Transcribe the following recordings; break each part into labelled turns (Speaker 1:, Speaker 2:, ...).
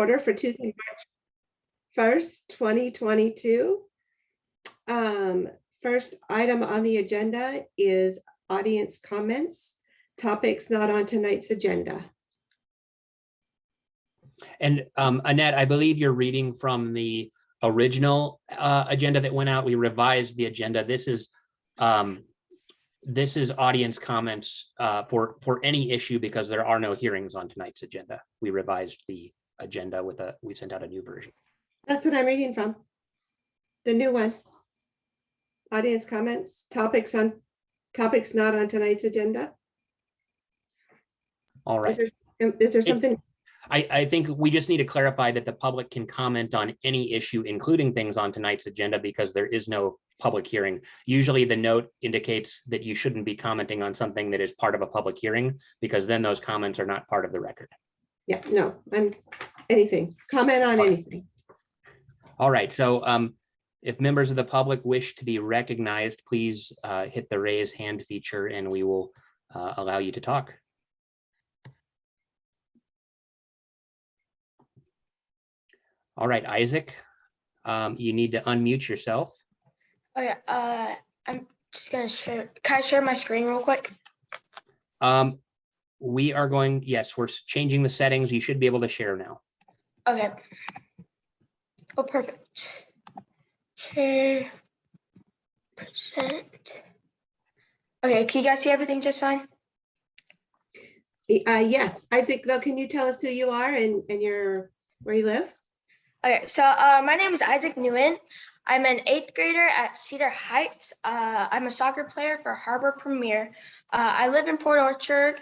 Speaker 1: order for Tuesday, March 1st, 2022. First item on the agenda is audience comments, topics not on tonight's agenda.
Speaker 2: And Annette, I believe you're reading from the original agenda that went out. We revised the agenda. This is audience comments for any issue because there are no hearings on tonight's agenda. We revised the agenda we sent out a new version.
Speaker 1: That's what I'm reading from. The new one. Audience comments, topics not on tonight's agenda.
Speaker 2: All right.
Speaker 1: Is there something?
Speaker 2: I think we just need to clarify that the public can comment on any issue, including things on tonight's agenda, because there is no public hearing. Usually the note indicates that you shouldn't be commenting on something that is part of a public hearing, because then those comments are not part of the record. Yeah,
Speaker 1: no, comment on anything.
Speaker 2: All right, so if members of the public wish to be recognized, please hit the raise hand feature and we will allow you to talk. All right, Isaac, you need to unmute yourself.
Speaker 3: Okay, I'm just gonna share. Can I share my screen real quick?
Speaker 2: We are going, yes, we're changing the settings. You should be able to share now.
Speaker 3: Okay. Oh, perfect. Share. Present. Okay, can you guys see everything just fine?
Speaker 1: Yes, Isaac, though, can you tell us who you are and where you live?
Speaker 3: Okay, so my name is Isaac Newman. I'm an 8th grader at Cedar Heights. I'm a soccer player for Harbor Premier. I live in Port Orchard,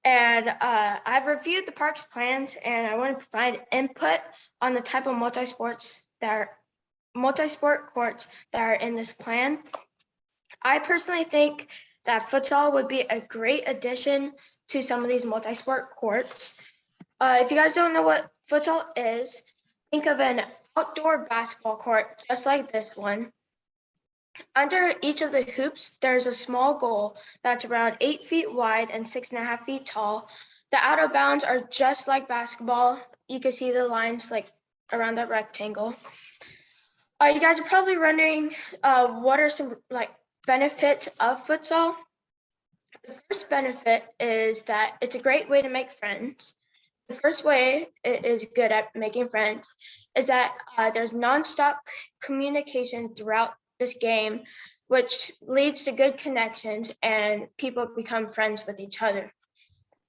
Speaker 3: and I've reviewed the park's plans, and I want to provide input on the type of multi-sport courts that are in this plan. I personally think that futsal would be a great addition to some of these multi-sport courts. If you guys don't know what futsal is, think of an outdoor basketball court just like this one. Under each of the hoops, there's a small goal that's around 8 feet wide and 6.5 feet tall. The out of bounds are just like basketball. You can see the lines like around that rectangle. You guys are probably wondering what are some like benefits of futsal. The first benefit is that it's a great way to make friends. The first way it is good at making friends is that there's nonstop communication throughout this game, which leads to good connections and people become friends with each other.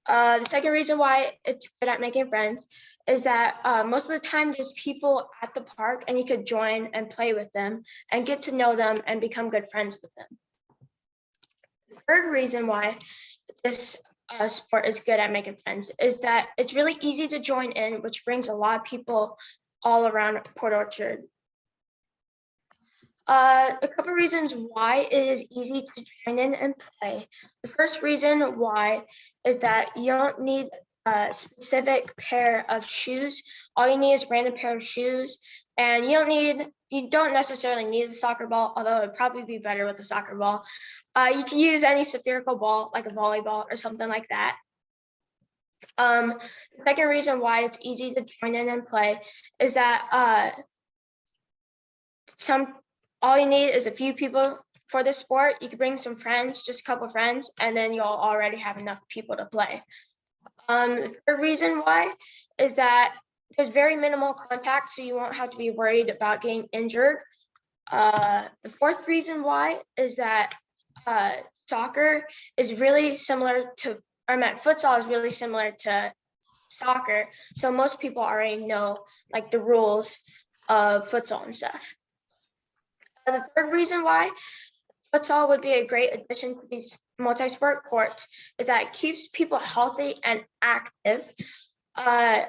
Speaker 3: The second reason why it's good at making friends is that most of the time there's people at the park and you could join and play with them and get to know them and become good friends with them. The third reason why this sport is good at making friends is that it's really easy to join in, which brings a lot of people all around Port Orchard. A couple reasons why it is easy to join in and play. The first reason why is that you don't need a specific pair of shoes. All you need is a random pair of shoes, and you don't necessarily need a soccer ball, although it would probably be better with a soccer ball. You can use any spherical ball like a volleyball or something like that. The second reason why it's easy to join in and play is that all you need is a few people for the sport. You can bring some friends, just a couple of friends, and then you'll already have enough people to play. The third reason why is that there's very minimal contact, so you won't have to be worried about getting injured. The fourth reason why is that futsal is really similar to soccer, so most people already know like the rules of futsal and stuff. The third reason why futsal would be a great addition to these multi-sport courts is that it keeps people healthy and active. How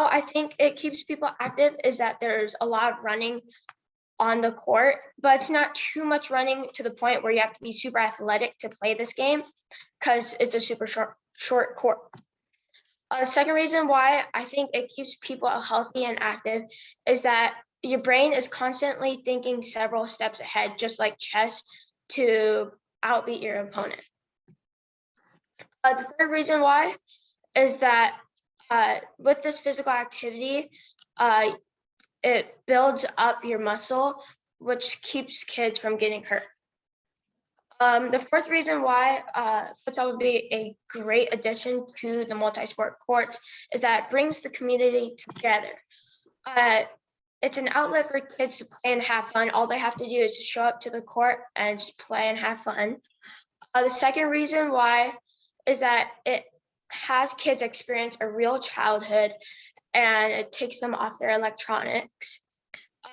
Speaker 3: I think it keeps people active is that there's a lot of running on the court, but it's not too much running to the point where you have to be super athletic to play this game because it's a super short court. The second reason why I think it keeps people healthy and active is that your brain is constantly thinking several steps ahead, just like chess, to outbeat your opponent. The third reason why is that with this physical activity, it builds up your muscle, which keeps kids from getting hurt. The fourth reason why futsal would be a great addition to the multi-sport courts is that it brings the community together. It's an outlet for kids to play and have fun. All they have to do is show up to the court and just play and have fun. The second reason why is that it has kids experience a real childhood and it takes them off their electronics.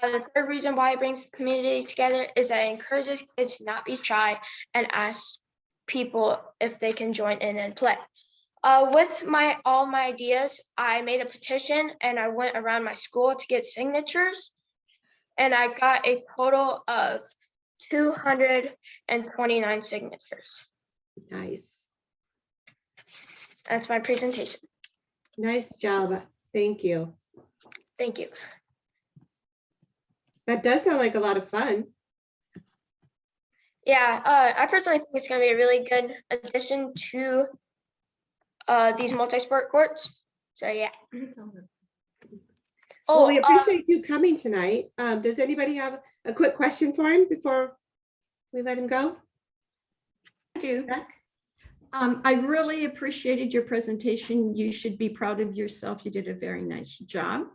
Speaker 3: The third reason why it brings the community together is that it encourages kids to not be shy and ask people if they can join in and play. With all my ideas, I made a petition and I went around my school to get signatures, and I got a total of 229 signatures.
Speaker 1: Nice.
Speaker 3: That's my presentation.
Speaker 1: Nice job. Thank you.
Speaker 3: Thank you.
Speaker 1: That does sound like a lot of fun.
Speaker 3: Yeah, I personally think it's going to be a really good addition to these multi-sport courts. So yeah.
Speaker 1: Well, we appreciate you coming tonight. Does anybody have a quick question for him before we let him go?
Speaker 4: I do. I really appreciated your presentation. You should be proud of yourself. You did a very nice job.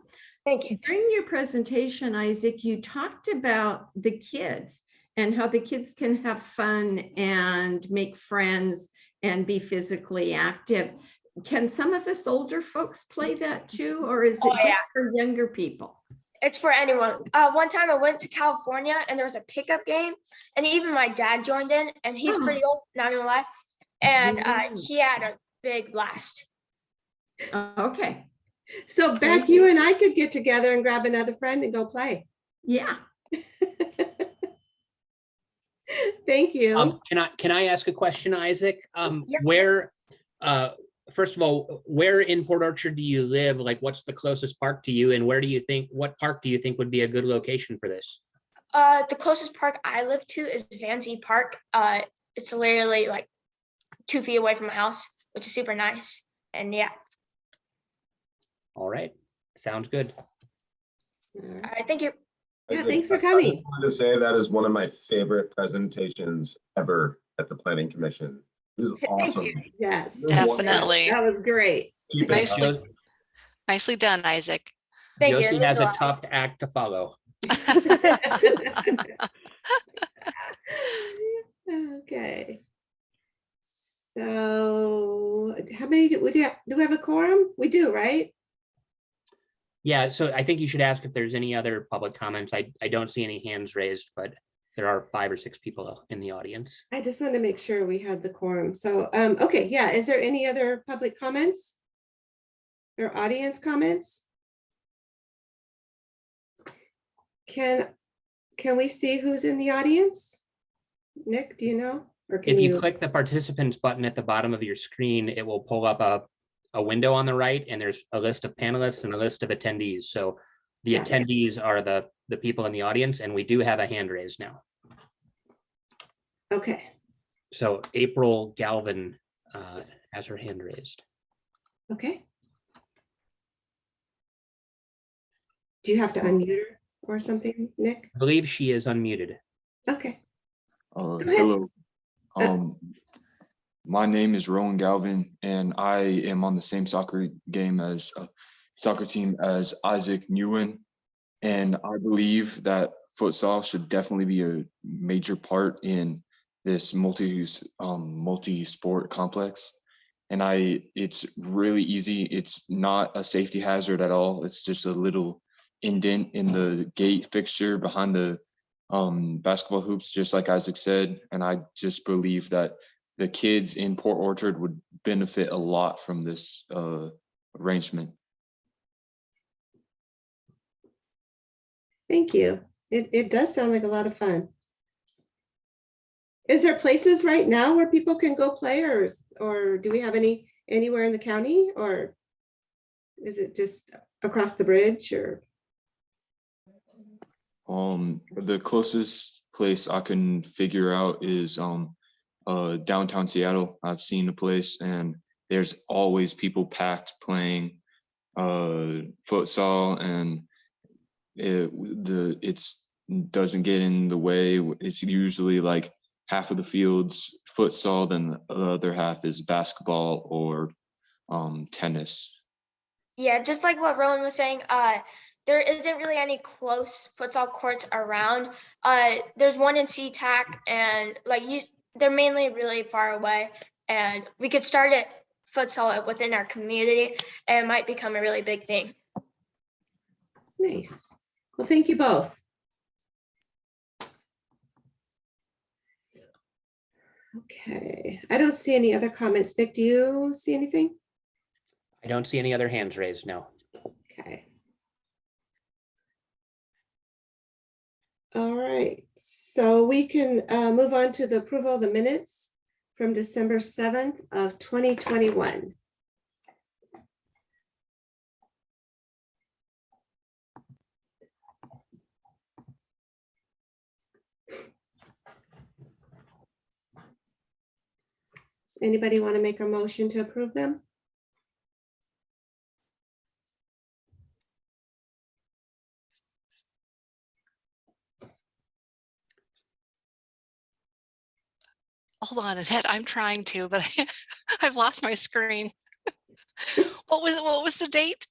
Speaker 3: Thank you.
Speaker 4: During your presentation, Isaac, you talked about the kids and how the kids can have fun and make friends and be physically active. Can some of us older folks play that too, or is it just for younger people?
Speaker 3: It's for anyone. One time I went to California and there was a pickup game, and even my dad joined in, and he's pretty old, not gonna lie, and he had a big blast.
Speaker 4: Okay.
Speaker 1: So Beck, you and I could get together and grab another friend and go play.
Speaker 4: Yeah.
Speaker 1: Thank you.
Speaker 2: Can I ask a question, Isaac?
Speaker 3: Yep.
Speaker 2: Where, first of all, where in Port Orchard do you live? Like, what's the closest park to you, and what park do you think would be a good location for this?
Speaker 3: The closest park I live to is Vanzee Park. It's literally like 2 feet away from my house, which is super nice. And yeah.
Speaker 2: All right, sounds good.
Speaker 3: All right, thank you.
Speaker 1: Yeah, thanks for coming.
Speaker 5: I just wanted to say that is one of my favorite presentations ever at the Planning Commission. It was awesome.
Speaker 1: Yes,
Speaker 6: Definitely.
Speaker 1: that was great.
Speaker 5: Keep it up.
Speaker 6: Nicely done, Isaac.
Speaker 3: Thank you.
Speaker 2: Josie
Speaker 3: It means
Speaker 2: has a
Speaker 3: lot.
Speaker 2: tough act to follow.
Speaker 1: Okay. So how many do we have a quorum? We do, right?
Speaker 2: Yeah, so I think you should ask if there's any other public comments. I don't see any hands raised, but there are 5 or 6 people in the audience.
Speaker 1: I just want to make sure we had the quorum. So, okay, yeah. Is there any other public comments or audience comments? Can we see who's in the audience? Nick, do you know? Or can
Speaker 2: If you click the participants button at the bottom of your screen, it will pull up a window on the right, and there's a list of panelists and a list of attendees. So the
Speaker 1: Yeah.
Speaker 2: attendees are the people in the audience, and we do have a hand raised now.
Speaker 1: Okay,
Speaker 2: So April Galvin has her hand raised.
Speaker 1: okay. Do you have to unmute her or something, Nick?
Speaker 2: I believe she is unmuted.
Speaker 1: Okay. ahead.
Speaker 7: Hello. My name is Rowan Galvin, and I am on the same soccer team as Isaac Newman. And I believe that futsal should definitely be a major part in this multi-sport complex. And it's really easy. It's not a safety hazard at all. It's just a little indent in the gate fixture behind the basketball hoops, just like Isaac said. And I just believe that the kids in Port Orchard would benefit a lot from this arrangement.
Speaker 1: Thank you. It does sound like a lot of fun. Is there places right now where people can go play, or do we have anywhere in the county, or is it just across the bridge, or?
Speaker 7: The closest place I can figure out is downtown Seattle. I've seen the place, and there's always people packed playing. futsal, and it's doesn't get in the way. It's usually like half of the field's futsal, then the other half is basketball or tennis.
Speaker 3: Yeah, just like what Rowan was saying, there isn't really any close futsal courts around. There's one in SeaTac, and they're mainly really far away. And we could start it futsal within our community, and it might become a really big thing.
Speaker 1: Nice. Well, thank you both. Okay, I don't see any other comments. Nick, do you see anything?
Speaker 2: I don't see any other hands raised, no.
Speaker 1: Okay. All right, so we can move on to the approval of the minutes from December 7th of 2021. Does anybody want to make a motion to approve them?
Speaker 6: Hold on, Annette, I'm trying to, but I've lost my screen. What was the date?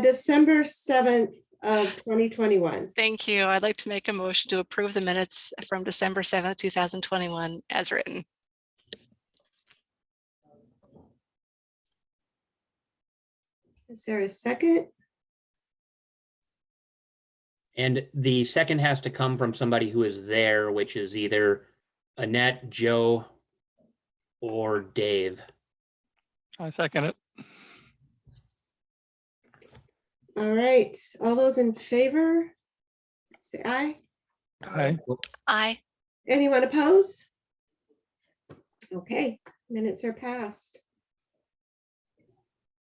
Speaker 1: December 7th of 2021.
Speaker 6: Thank you. I'd like to make a motion to approve the minutes from December 7th, 2021 as written.
Speaker 1: Is there a second?
Speaker 2: And the second has to come from somebody who is there, which is either Annette, Joe, or Dave.
Speaker 8: I second it.
Speaker 1: All right, all those in favor, say aye.
Speaker 8: Aye.
Speaker 6: Aye.
Speaker 1: Anyone oppose? Okay, minutes are passed.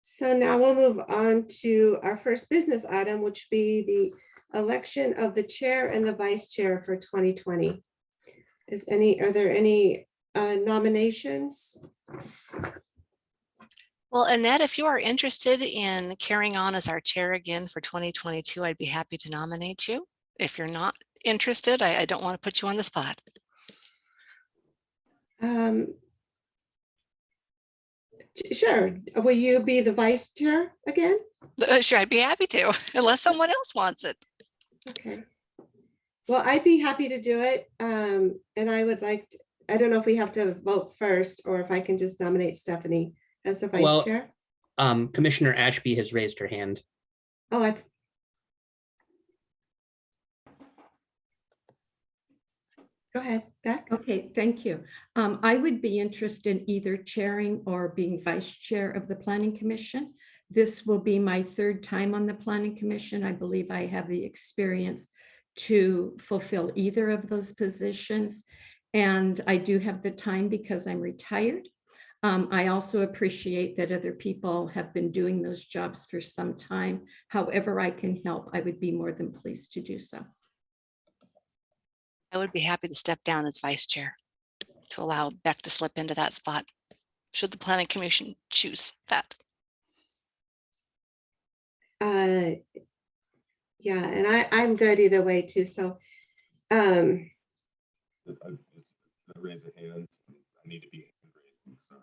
Speaker 1: So now we'll move on to our first business item, which be the election of the chair and the vice chair for 2020. Are there any nominations?
Speaker 6: Well, Annette, if you are interested in carrying on as our chair again for 2022, I'd be happy to nominate you. If you're not interested, I don't want to put you on the spot.
Speaker 1: Sure. Will you be the vice chair again?
Speaker 6: Sure, I'd be happy to, unless someone else wants it.
Speaker 1: Okay. Well, I'd be happy to do it. And I would like to, I don't know if we have to vote first or if I can just nominate Stephanie as the vice chair.
Speaker 2: Commissioner Ashby has raised her hand.
Speaker 1: Oh, go ahead, Beck.
Speaker 4: Okay, thank you. I would be interested in either chairing or being vice chair of the Planning Commission. This will be my third time on the Planning Commission. I believe I have the experience to fulfill either of those positions. And I do have the time because I'm retired. I also appreciate that other people have been doing those jobs for some time. However I can help, I would be more than pleased to do so.
Speaker 6: I would be happy to step down as vice chair to allow Beck to slip into that spot, should the Planning Commission choose that.
Speaker 1: Yeah, and I'm good either way too. So
Speaker 5: I raise a hand. I need to be raised. Sorry.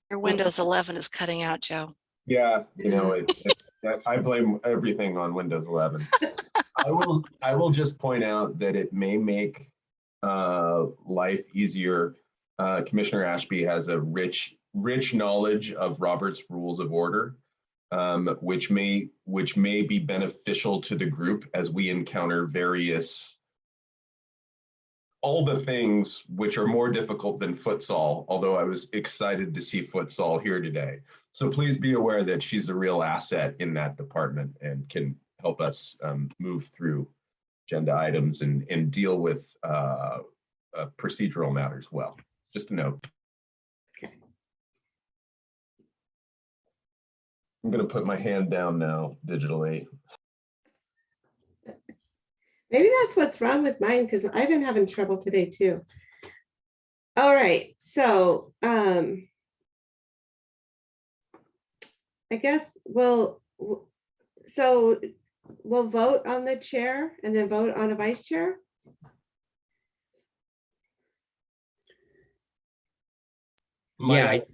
Speaker 6: Your Windows 11 is cutting out, Joe.
Speaker 5: Yeah, you know, I blame everything on Windows 11. I will just point out that it may make life easier. Commissioner Ashby has a rich knowledge of Robert's Rules of Order, which may be beneficial to the group as we encounter all the things which are more difficult than futsal, although I was excited to see futsal here today. So please be aware that she's a real asset in that department and can help us move through agenda items and deal with procedural matters well. Just a note.
Speaker 1: okay.
Speaker 5: I'm going to put my hand down now digitally.
Speaker 1: Maybe that's what's wrong with mine because I've been having trouble today too. All right, so I guess so we'll vote on the chair and then vote on a vice chair.
Speaker 5: Might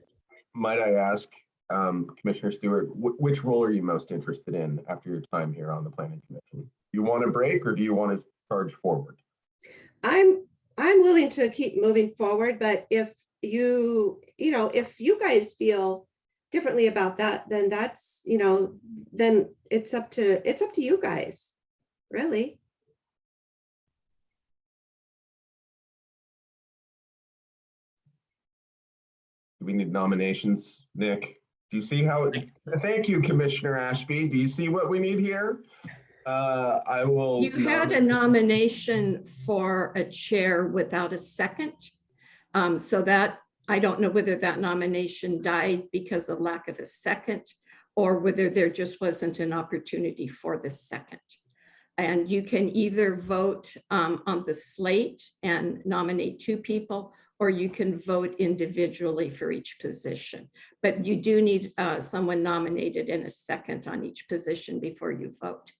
Speaker 5: I ask, Commissioner Stewart, which role are you most interested in after your time here on the Planning Commission? Do you want a break or do you want to charge forward?
Speaker 1: I'm willing to keep moving forward, but if if you guys feel differently about that, then that's, then it's up to you guys, really.
Speaker 5: Do we need nominations, Nick? Do you see how? Thank you, Commissioner Ashby. Do you see what we need here? I will.
Speaker 4: You had a nomination for a chair without a second. So that, I don't know whether that nomination died because of lack of a second or whether there just wasn't an opportunity for the second. And you can either vote on the slate and nominate 2 people, or you can vote individually for each position. But you do need someone nominated in a second on each position before you vote.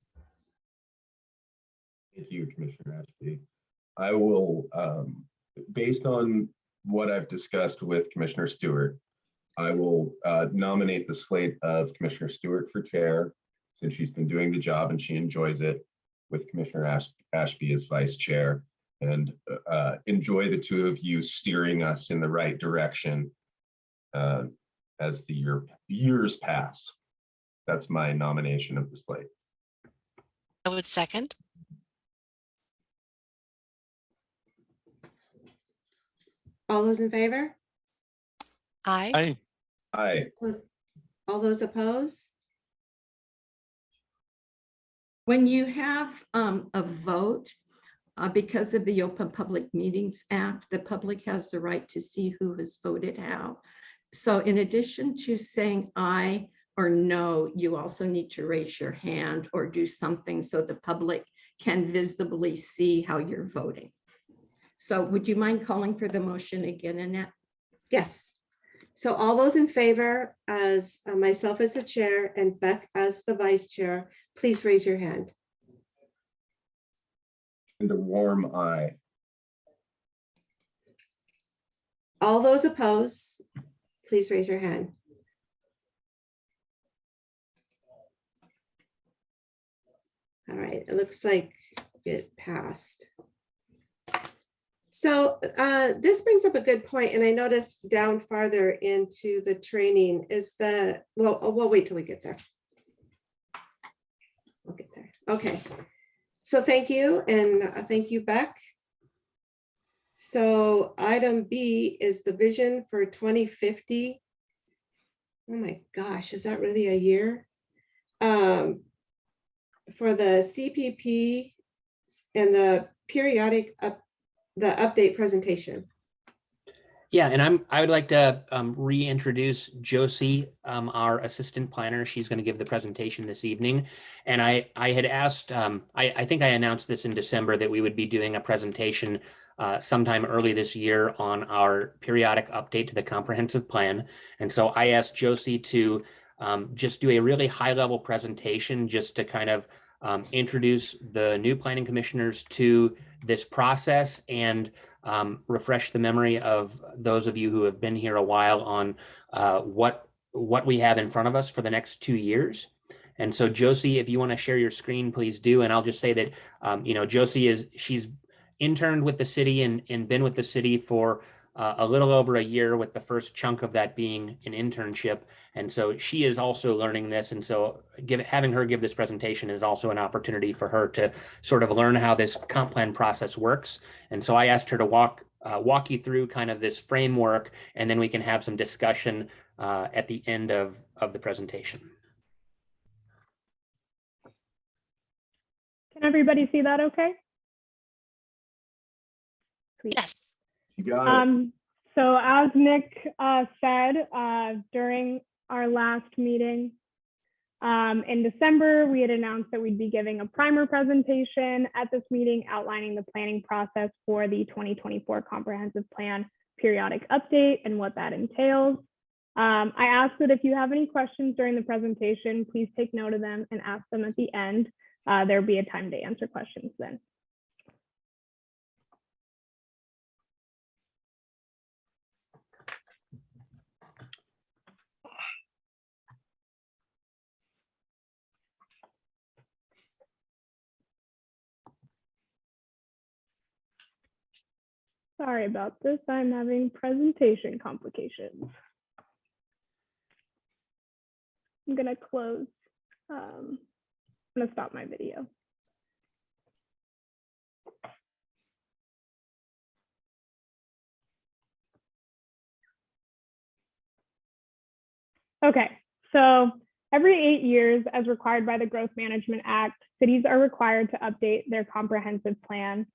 Speaker 5: Thank you, Commissioner Ashby. I will, based on what I've discussed with Commissioner Stewart, I will nominate the slate of Commissioner Stewart for chair, since she's been doing the job and she enjoys it, with Commissioner Ashby as vice chair, and enjoy the 2 of you steering us in the right direction as the years pass. That's my nomination of the slate.
Speaker 6: I would second.
Speaker 1: All those in favor?
Speaker 6: Aye.
Speaker 8: Aye.
Speaker 5: Aye.
Speaker 1: All those opposed?
Speaker 4: When you have a vote, because of the Open Public Meetings Act, the public has the right to see who has voted how. So in addition to saying aye or no, you also need to raise your hand or do something so the public can visibly see how you're voting. So would you mind calling for the motion again, Annette?
Speaker 1: Yes. So all those in favor, as myself as the chair and Beck as the vice chair, please raise your hand.
Speaker 5: And a warm aye.
Speaker 1: All those opposed, please raise your hand. All right, it looks like it passed. So this brings up a good point, and I noticed down farther into the training is the, well, we'll wait till we get there. We'll get there. Okay. So thank you, and thank you, Beck. So item B is the vision for 2050. Oh my gosh, is that really a year? For the CPP and the periodic the update presentation.
Speaker 2: Yeah, and I would like to reintroduce Josie, our assistant planner. She's going to give the presentation this evening. And I had asked, I think I announced this in December that we would be doing a presentation sometime early this year on our periodic update to the comprehensive plan. And so I asked Josie to just do a really high level presentation just to kind of introduce the new planning commissioners to this process and refresh the memory of those of you who have been here a while on what we have in front of us for the next 2 years. And so Josie, if you want to share your screen, please do. And I'll just say that, Josie she's interned with the city and been with the city for a little over a year, with the first chunk of that being an internship. And so she is also learning this. And so having her give this presentation is also an opportunity for her to sort of learn how this comp plan process works. And so I asked her to walk you through kind of this framework, and then we can have some discussion at the end of the presentation.
Speaker 9: Can everybody see that okay? Sweet.
Speaker 6: Yes.
Speaker 5: You got it.
Speaker 9: So as Nick said, during our last meeting in December, we had announced that we'd be giving a primer presentation at this meeting outlining the planning process for the 2024 Comprehensive Plan periodic update and what that entails. I ask that if you have any questions during the presentation, please take note of them and ask them at the end. There'll be a time to answer questions then. Sorry about this. I'm having presentation complications. I'm gonna close. I'm gonna stop my video. Okay, so every 8 years, as required by the Growth Management Act, cities are required to update their comprehensive plan.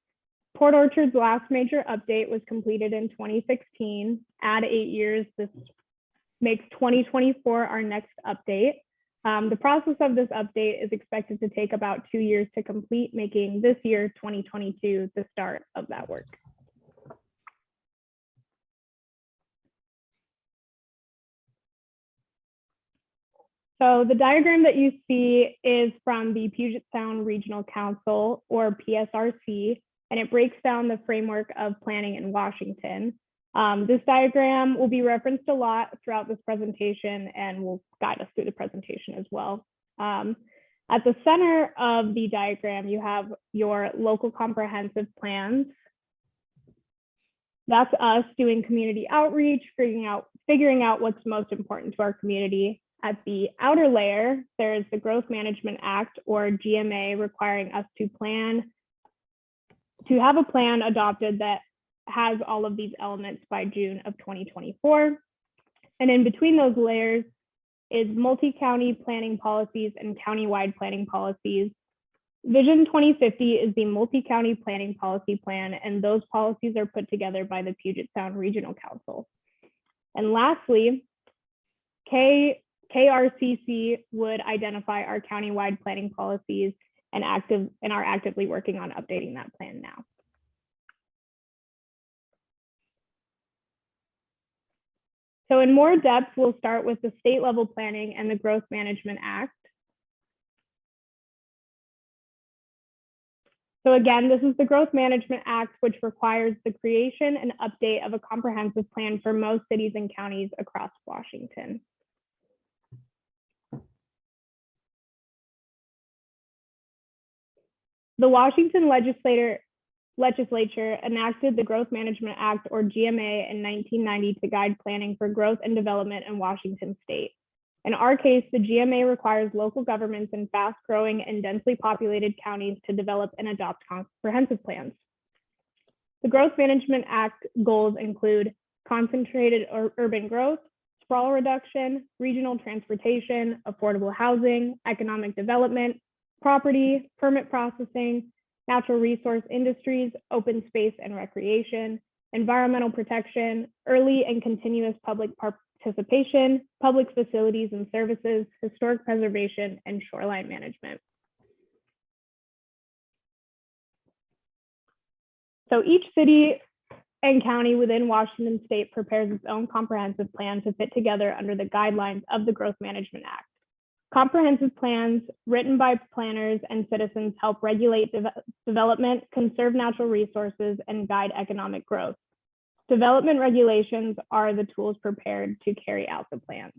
Speaker 9: Port Orchard's last major update was completed in 2016. Add 8 years, this makes 2024 our next update. The process of this update is expected to take about 2 years to complete, making this year, 2022, the start of that work. So the diagram that you see is from the Puget Sound Regional Council, or PSRC, and it breaks down the framework of planning in Washington. This diagram will be referenced a lot throughout this presentation and will guide us through the presentation as well. At the center of the diagram, you have your local comprehensive plans. That's us doing community outreach, figuring out what's most important to our community. At the outer layer, there's the Growth Management Act, or GMA, requiring us to have a plan adopted that has all of these elements by June of 2024. And in between those layers is multi-county planning policies and countywide planning policies. Vision 2050 is the multi-county planning policy plan, and those policies are put together by the Puget Sound Regional Council. And lastly, KRCC would identify our countywide planning policies and are actively working on updating that plan now. So in more depth, we'll start with the state level planning and the Growth Management Act. So again, this is the Growth Management Act, which requires the creation and update of a comprehensive plan for most cities and counties across Washington. The Washington legislature enacted the Growth Management Act, or GMA, in 1990 to guide planning for growth and development in Washington state. In our case, the GMA requires local governments in fast-growing and densely populated counties to develop and adopt comprehensive plans. The Growth Management Act goals include concentrated urban growth, sprawl reduction, regional transportation, affordable housing, economic development, property, permit processing, natural resource industries, open space and recreation, environmental protection, early and continuous public participation, public facilities and services, historic preservation, and shoreline management. So each city and county within Washington state prepares its own comprehensive plan to fit together under the guidelines of the Growth Management Act. Comprehensive plans written by planners and citizens help regulate development, conserve natural resources, and guide economic growth. Development regulations are the tools prepared to carry out the plans.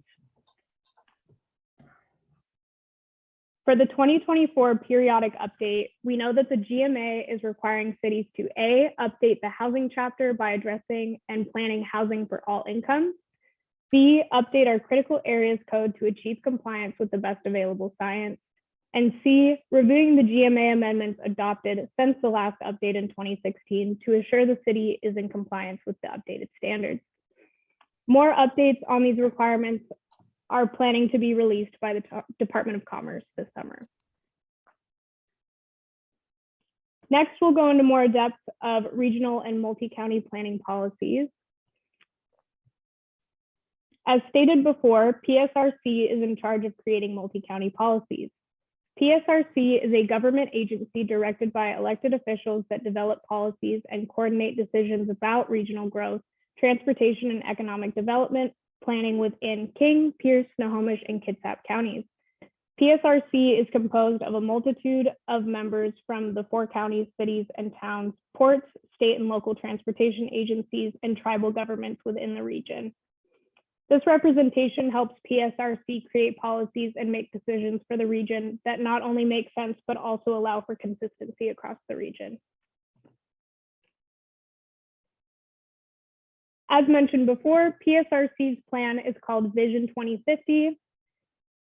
Speaker 9: For the 2024 periodic update, we know that the GMA is requiring cities to A, update the housing chapter by addressing and planning housing for all incomes, B, update our critical areas code to achieve compliance with the best available science, and C, reviewing the GMA amendments adopted since the last update in 2016 to assure the city is in compliance with the updated standards. More updates on these requirements are planning to be released by the Department of Commerce this summer. Next, we'll go into more depth of regional and multi-county planning policies. As stated before, PSRC is in charge of creating multi-county policies. PSRC is a government agency directed by elected officials that develop policies and coordinate decisions about regional growth, transportation and economic development, planning within King, Pierce, Snohomish, and Kitsap counties. PSRC is composed of a multitude of members from the 4 counties, cities, and towns, ports, state and local transportation agencies, and tribal governments within the region. This representation helps PSRC create policies and make decisions for the region that not only make sense, but also allow for consistency across the region. As mentioned before, PSRC's plan is called Vision 2050.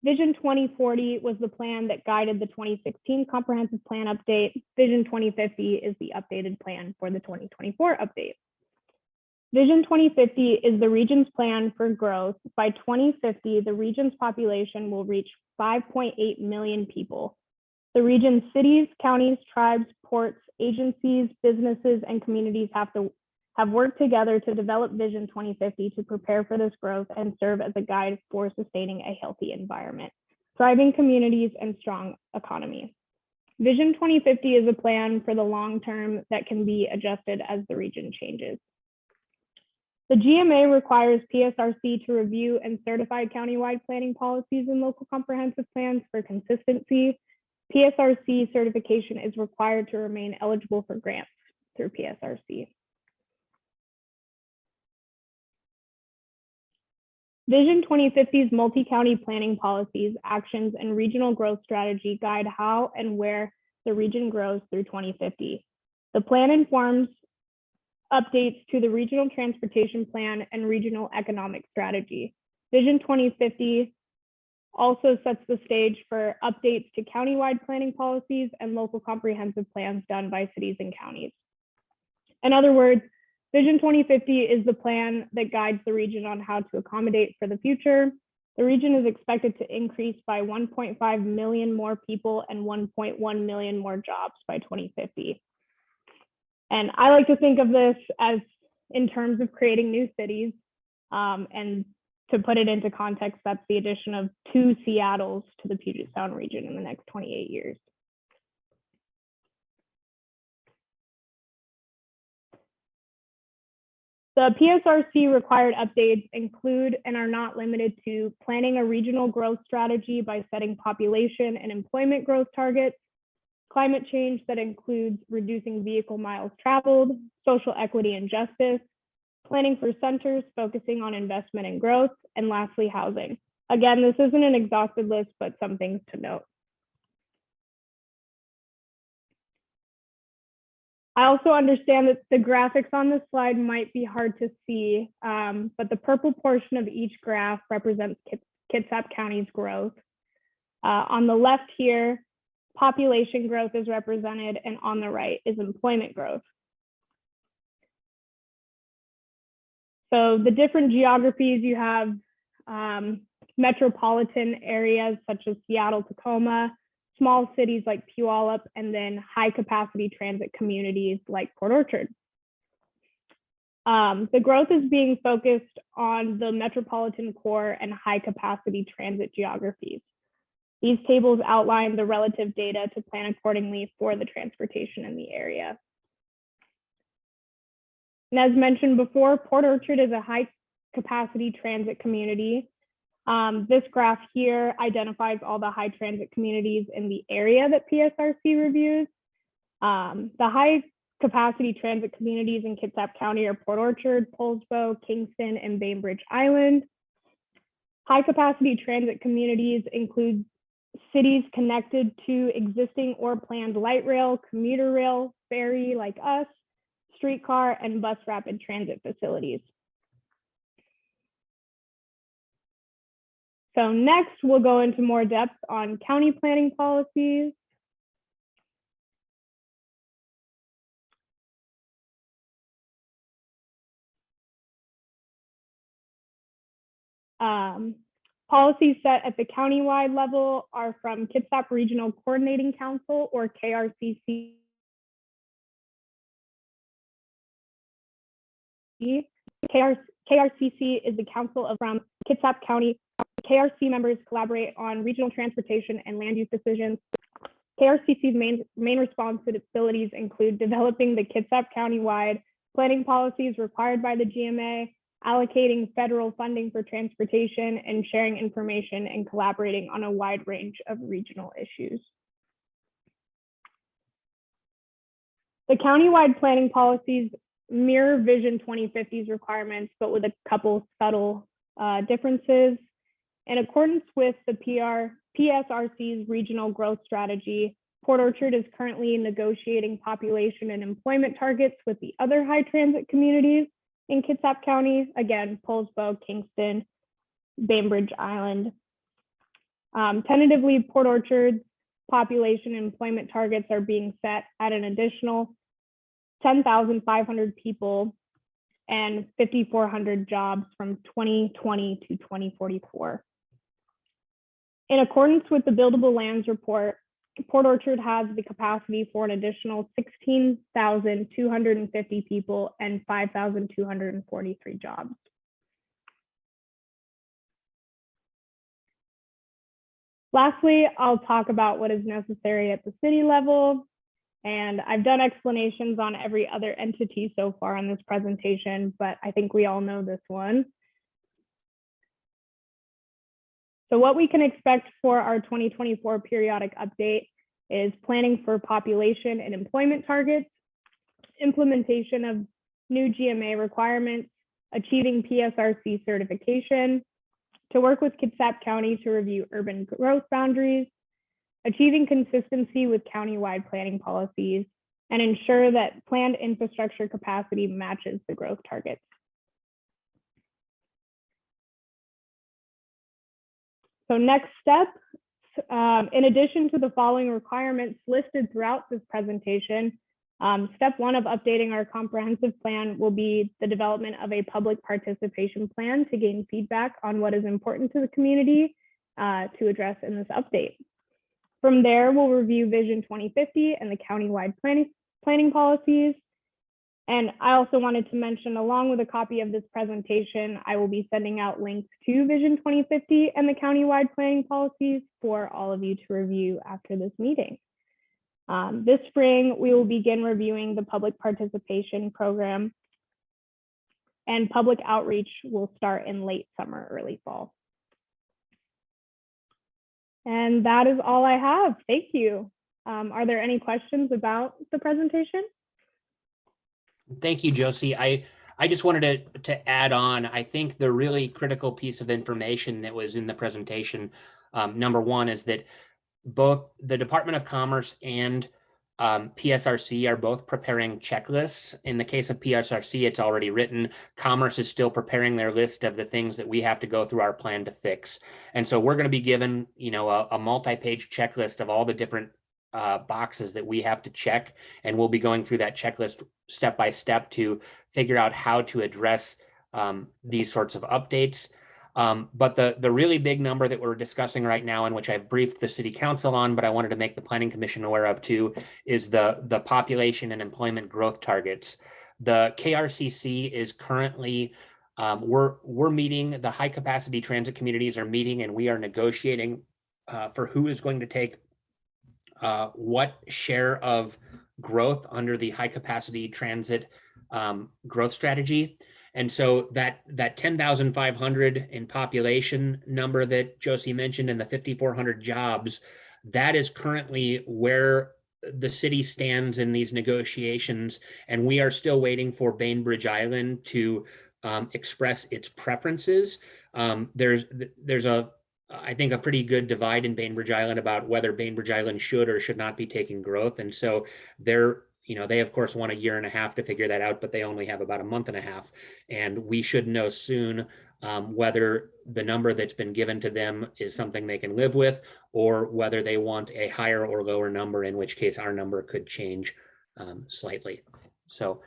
Speaker 9: Vision 2040 was the plan that guided the 2016 comprehensive plan update. Vision 2050 is the updated plan for the 2024 update. Vision 2050 is the region's plan for growth. By 2050, the region's population will reach 5.8 million people. The region's cities, counties, tribes, ports, agencies, businesses, and communities have worked together to develop Vision 2050 to prepare for this growth and serve as a guide for sustaining a healthy environment, thriving communities, and strong economy. Vision 2050 is a plan for the long term that can be adjusted as the region changes. The GMA requires PSRC to review and certify countywide planning policies and local comprehensive plans for consistency. PSRC certification is required to remain eligible for grants through PSRC. Vision 2050's multi-county planning policies, actions, and regional growth strategy guide how and where the region grows through 2050. The plan informs updates to the regional transportation plan and regional economic strategy. Vision 2050 also sets the stage for updates to countywide planning policies and local comprehensive plans done by cities and counties. In other words, Vision 2050 is the plan that guides the region on how to accommodate for the future. The region is expected to increase by 1.5 million more people and 1.1 million more jobs by 2050. And I like to think of this as in terms of creating new cities. And to put it into context, that's the addition of 2 Seattles to the Puget Sound region in the next 28 years. The PSRC required updates include and are not limited to planning a regional growth strategy by setting population and employment growth targets, climate change that includes reducing vehicle miles traveled, social equity and justice, planning for centers focusing on investment and growth, and lastly, housing. Again, this isn't an exhaustive list, but some things to note. I also understand that the graphics on this slide might be hard to see, but the purple portion of each graph represents Kitsap County's growth. On the left here, population growth is represented, and on the right is employment growth. So the different geographies, you have metropolitan areas such as Seattle, Tacoma, small cities like Puyallup, and then high capacity transit communities like Port Orchard. The growth is being focused on the metropolitan core and high capacity transit geographies. These tables outline the relative data to plan accordingly for the transportation in the area. And as mentioned before, Port Orchard is a high capacity transit community. This graph here identifies all the high transit communities in the area that PSRC reviews. The high capacity transit communities in Kitsap County are Port Orchard, Poulsbo, Kingston, and Bainbridge Island. High capacity transit communities include cities connected to existing or planned light rail, commuter rail, ferry like us, streetcar, and bus rapid transit facilities. So next, we'll go into more depth on county planning policies. Policies set at the countywide level are from Kitsap Regional Coordinating Council, or KRCC. KRCC is the council from Kitsap County. KRC members collaborate on regional transportation and land use decisions. KRCC's main responsibilities include developing the Kitsap County-wide planning policies required by the GMA, allocating federal funding for transportation, and sharing information and collaborating on a wide range of regional issues. The countywide planning policies mirror Vision 2050's requirements, but with a couple subtle differences. In accordance with the PSRC's regional growth strategy, Port Orchard is currently negotiating population and employment targets with the other high transit communities in Kitsap County, again, Poulsbo, Kingston, Bainbridge Island. Tentatively, Port Orchard's population and employment targets are being set at an additional 10,500 people and 5,400 jobs from 2020 to 2044. In accordance with the Buildable Lands Report, Port Orchard has the capacity for an additional 16,250 people and 5,243 jobs. Lastly, I'll talk about what is necessary at the city level. And I've done explanations on every other entity so far in this presentation, but I think we all know this one. So what we can expect for our 2024 periodic update is planning for population and employment targets, implementation of new GMA requirements, achieving PSRC certification, to work with Kitsap County to review urban growth boundaries, achieving consistency with countywide planning policies, and ensure that planned infrastructure capacity matches the growth targets. So next step, in addition to the following requirements listed throughout this presentation, step one of updating our comprehensive plan will be the development of a public participation plan to gain feedback on what is important to the community to address in this update. From there, we'll review Vision 2050 and the countywide planning policies. And I also wanted to mention, along with a copy of this presentation, I will be sending out links to Vision 2050 and the countywide planning policies for all of you to review after this meeting. This spring, we will begin reviewing the public participation program, and public outreach will start in late summer, early fall. And that is all I have. Thank you. Are there any questions about the presentation?
Speaker 2: Thank you, Josie. I just wanted to add on, I think the really critical piece of information that was in the presentation, number one, is that both the Department of Commerce and PSRC are both preparing checklists. In the case of PSRC, it's already written. Commerce is still preparing their list of the things that we have to go through our plan to fix. And so we're going to be given, a multi-page checklist of all the different boxes that we have to check, and we'll be going through that checklist step by step to figure out how to address these sorts of updates. But the really big number that we're discussing right now, and which I've briefed the city council on, but I wanted to make the planning commission aware of too, is the population and employment growth targets. The KRCC is currently, we're meeting, the high capacity transit communities are meeting, and we are negotiating for who is going to take what share of growth under the high capacity transit growth strategy. And so that 10,500 in population number that Josie mentioned and the 5,400 jobs, that is currently where the city stands in these negotiations. And we are still waiting for Bainbridge Island to express its preferences. There's I think a pretty good divide in Bainbridge Island about whether Bainbridge Island should or should not be taking growth. And so they of course want a year and a half to figure that out, but they only have about a month and a half. And we should know soon whether the number that's been given to them is something they can live with, or whether they want a higher or lower number, in which case our number could change slightly. So,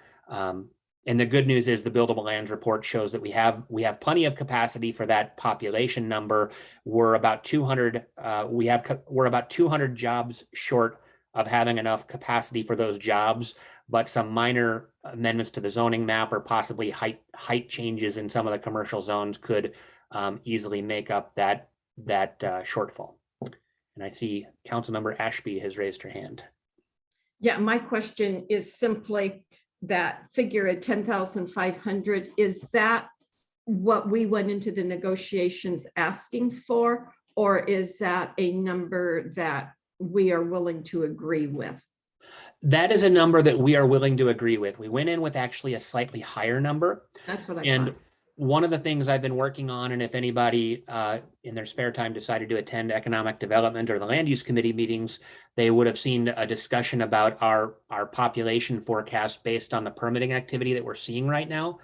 Speaker 2: and the good news is the Buildable Lands Report shows that we have plenty of capacity for that population number. We're about 200. We're about 200 jobs short of having enough capacity for those jobs, but some minor amendments to the zoning map or possibly height changes in some of the commercial zones could easily make up that shortfall. And I see Councilmember Ashby has raised her hand.
Speaker 4: Yeah, my question is simply that figure at 10,500, is that what we went into the negotiations asking for, or is that a number that we are willing to agree with?
Speaker 2: That is a number that we are willing to agree with. We went in with actually a slightly higher number.
Speaker 4: That's what I
Speaker 2: And
Speaker 4: thought.
Speaker 2: one of the things I've been working on, and if anybody in their spare time decided to attend economic development or the land use committee meetings, they would have seen a discussion about our population forecast based on the permitting activity that we're seeing right now.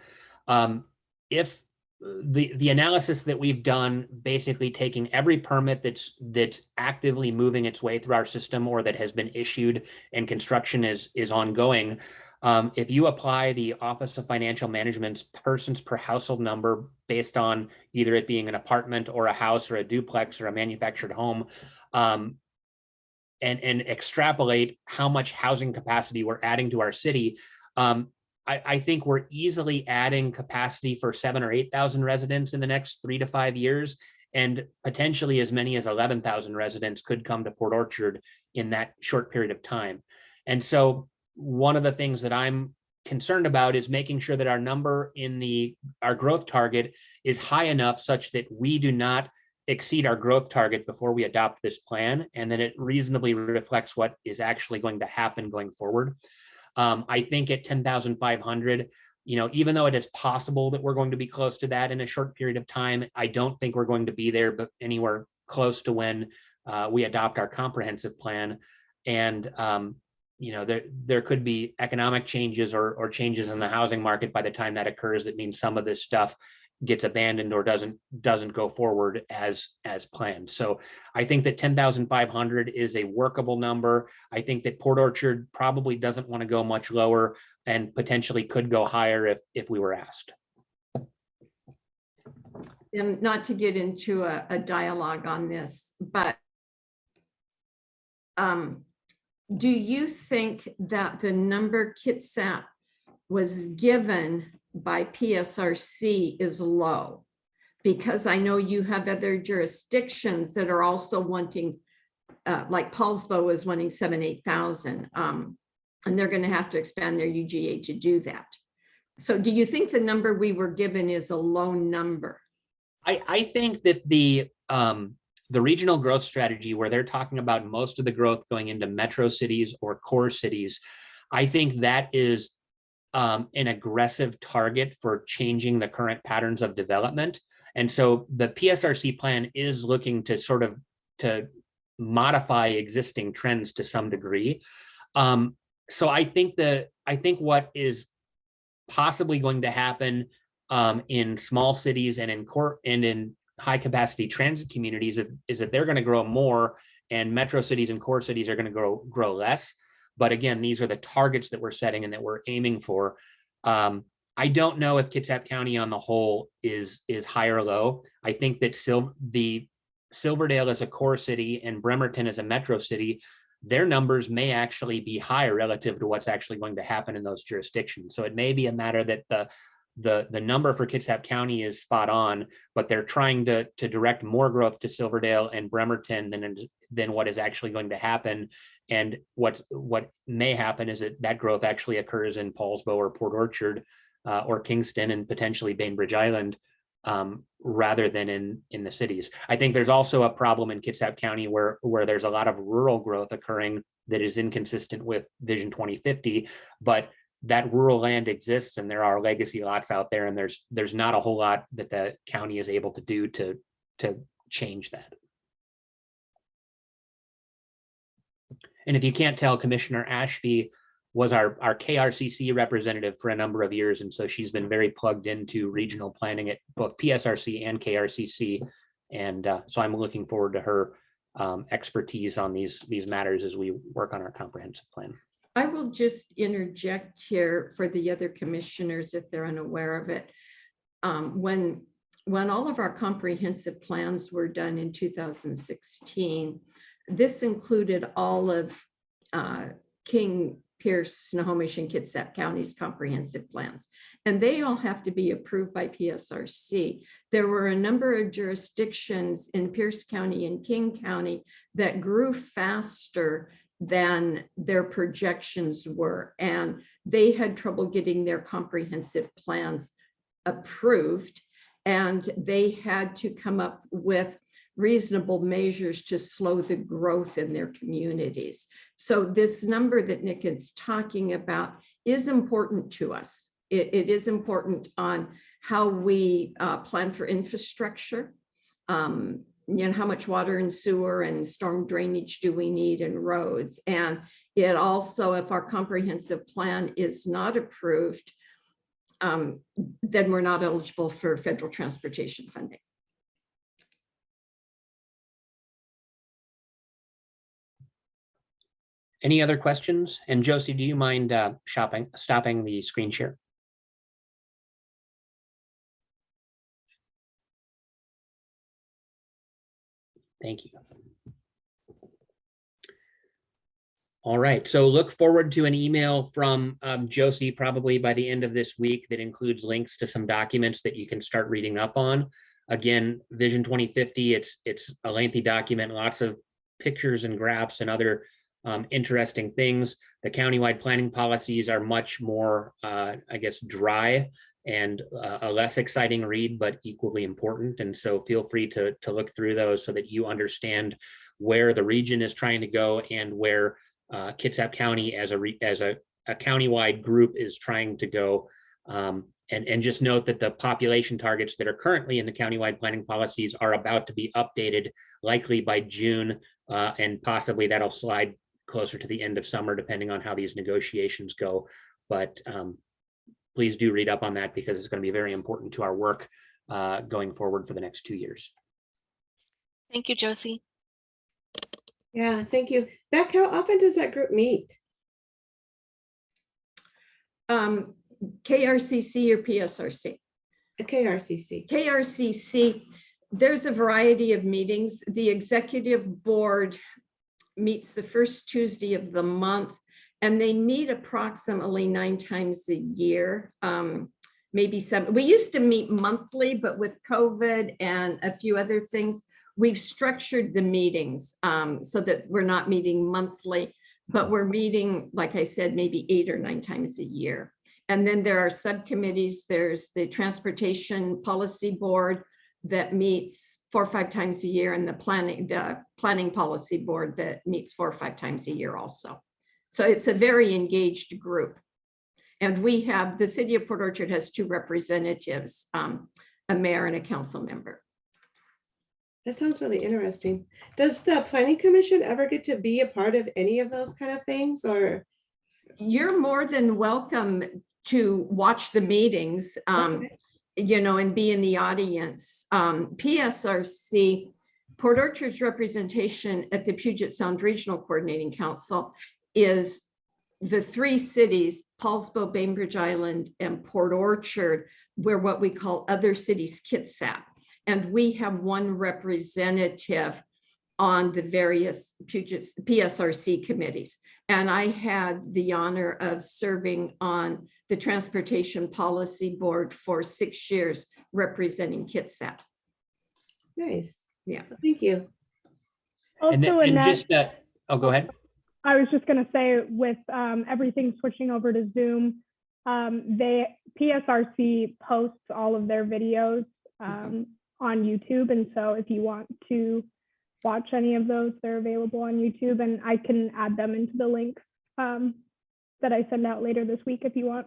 Speaker 2: If the analysis that we've done, basically taking every permit that's actively moving its way through our system or that has been issued and construction is ongoing, if you apply the Office of Financial Management's persons per household number based on either it being an apartment or a house or a duplex or a manufactured home, and extrapolate how much housing capacity we're adding to our city, I think we're easily adding capacity for 7,000 or 8,000 residents in the next 3 to 5 years, and potentially as many as 11,000 residents could come to Port Orchard in that short period of time. And so one of the things that I'm concerned about is making sure that our number in our growth target is high enough such that we do not exceed our growth target before we adopt this plan, and that it reasonably reflects what is actually going to happen going forward. I think at 10,500, even though it is possible that we're going to be close to that in a short period of time, I don't think we're going to be there, but anywhere close to when we adopt our comprehensive plan. And there could be economic changes or changes in the housing market by the time that occurs. That means some of this stuff gets abandoned or doesn't go forward as planned. So I think that 10,500 is a workable number. I think that Port Orchard probably doesn't want to go much lower and potentially could go higher if we were asked.
Speaker 4: And not to get into a dialogue on this, but do you think that the number Kitsap was given by PSRC is low? Because I know you have other jurisdictions that are also wanting, like Paulsbo is wanting 7,000-8,000, and they're going to have to expand their UGA to do that. So do you think the number we were given is a low number?
Speaker 2: I think that the regional growth strategy, where they're talking about most of the growth going into metro cities or core cities, I think that is an aggressive target for changing the current patterns of development. And so the PSRC plan is looking to sort of to modify existing trends to some degree. So I think what is possibly going to happen in small cities and in high capacity transit communities is that they're going to grow more, and metro cities and core cities are going to grow less. But again, these are the targets that we're setting and that we're aiming for. I don't know if Kitsap County on the whole is high or low. I think that Silverdale as a core city and Bremerton as a metro city, their numbers may actually be higher relative to what's actually going to happen in those jurisdictions. So it may be a matter that the number for Kitsap County is spot on, but they're trying to direct more growth to Silverdale and Bremerton than what is actually going to happen. And what may happen is that growth actually occurs in Paulsbo or Port Orchard or Kingston and potentially Bainbridge Island rather than in the cities. I think there's also a problem in Kitsap County where there's a lot of rural growth occurring that is inconsistent with Vision 2050, but that rural land exists and there are legacy lots out there, and there's not a whole lot that the county is able to do to change that. And if you can't tell, Commissioner Ashby was our KRCC representative for a number of years. And so she's been very plugged into regional planning at both PSRC and KRCC. And so I'm looking forward to her expertise on these matters as we work on our comprehensive plan.
Speaker 4: I will just interject here for the other commissioners if they're unaware of it. When all of our comprehensive plans were done in 2016, this included all of King, Pierce, Snohomish, and Kitsap County's comprehensive plans, and they all have to be approved by PSRC. There were a number of jurisdictions in Pierce County and King County that grew faster than their projections were, and they had trouble getting their comprehensive plans approved. and they had to come up with reasonable measures to slow the growth in their communities. So this number that Nick is talking about is important to us. It is important on how we plan for infrastructure. How much water and sewer and storm drainage do we need and roads? And it also, if our comprehensive plan is not approved, then we're not eligible for federal transportation funding.
Speaker 2: Any other questions? And Josie, do you mind stopping the screen share? Thank you. All right, so look forward to an email from Josie probably by the end of this week that includes links to some documents that you can start reading up on. Again, Vision 2050, it's a lengthy document, lots of pictures and graphs and other interesting things. The countywide planning policies are much more, I guess, dry and a less exciting read, but equally important. And so feel free to look through those so that you understand where the region is trying to go and where Kitsap County as a countywide group is trying to go. And just note that the population targets that are currently in the countywide planning policies are about to be updated, likely by June, and possibly that'll slide closer to the end of summer, depending on how these negotiations go. But please do read up on that because it's going to be very important to our work going forward for the next 2 years.
Speaker 6: Thank you, Josie.
Speaker 1: Yeah, thank you. Beck, how often does that group meet?
Speaker 4: KRCC or PSRC?
Speaker 1: KRCC.
Speaker 4: KRCC, there's a variety of meetings. The executive board meets the first Tuesday of the month, and they meet approximately 9 times a year, maybe 7. We used to meet monthly, but with COVID and a few other things, we've structured the meetings so that we're not meeting monthly, but we're meeting, like I said, maybe 8 or 9 times a year. And then there are subcommittees. There's the Transportation Policy Board that meets 4 or 5 times a year, and the Planning Policy Board that meets 4 or 5 times a year also. So it's a very engaged group. And we have, the city of Port Orchard has 2 representatives, a mayor and a council member.
Speaker 1: That sounds really interesting. Does the Planning Commission ever get to be a part of any of those kind of things, or?
Speaker 4: You're more than welcome to watch the meetings,
Speaker 1: Okay.
Speaker 4: And be in the audience. PSRC, Port Orchard's representation at the Puget Sound Regional Coordinating Council is the 3 cities, Paulsbo, Bainbridge Island, and Port Orchard, where what we call other cities Kitsap. And we have 1 representative on the various PSRC committees. And I had the honor of serving on the Transportation Policy Board for 6 years, representing Kitsap.
Speaker 1: Nice.
Speaker 4: Yeah.
Speaker 1: Well, thank you.
Speaker 9: Also,
Speaker 2: And
Speaker 9: Annette,
Speaker 2: just, oh, go ahead.
Speaker 9: I was just going to say, with everything switching over to Zoom, PSRC posts all of their videos on YouTube. And so if you want to watch any of those, they're available on YouTube, and I can add them into the links that I send out later this week if you want.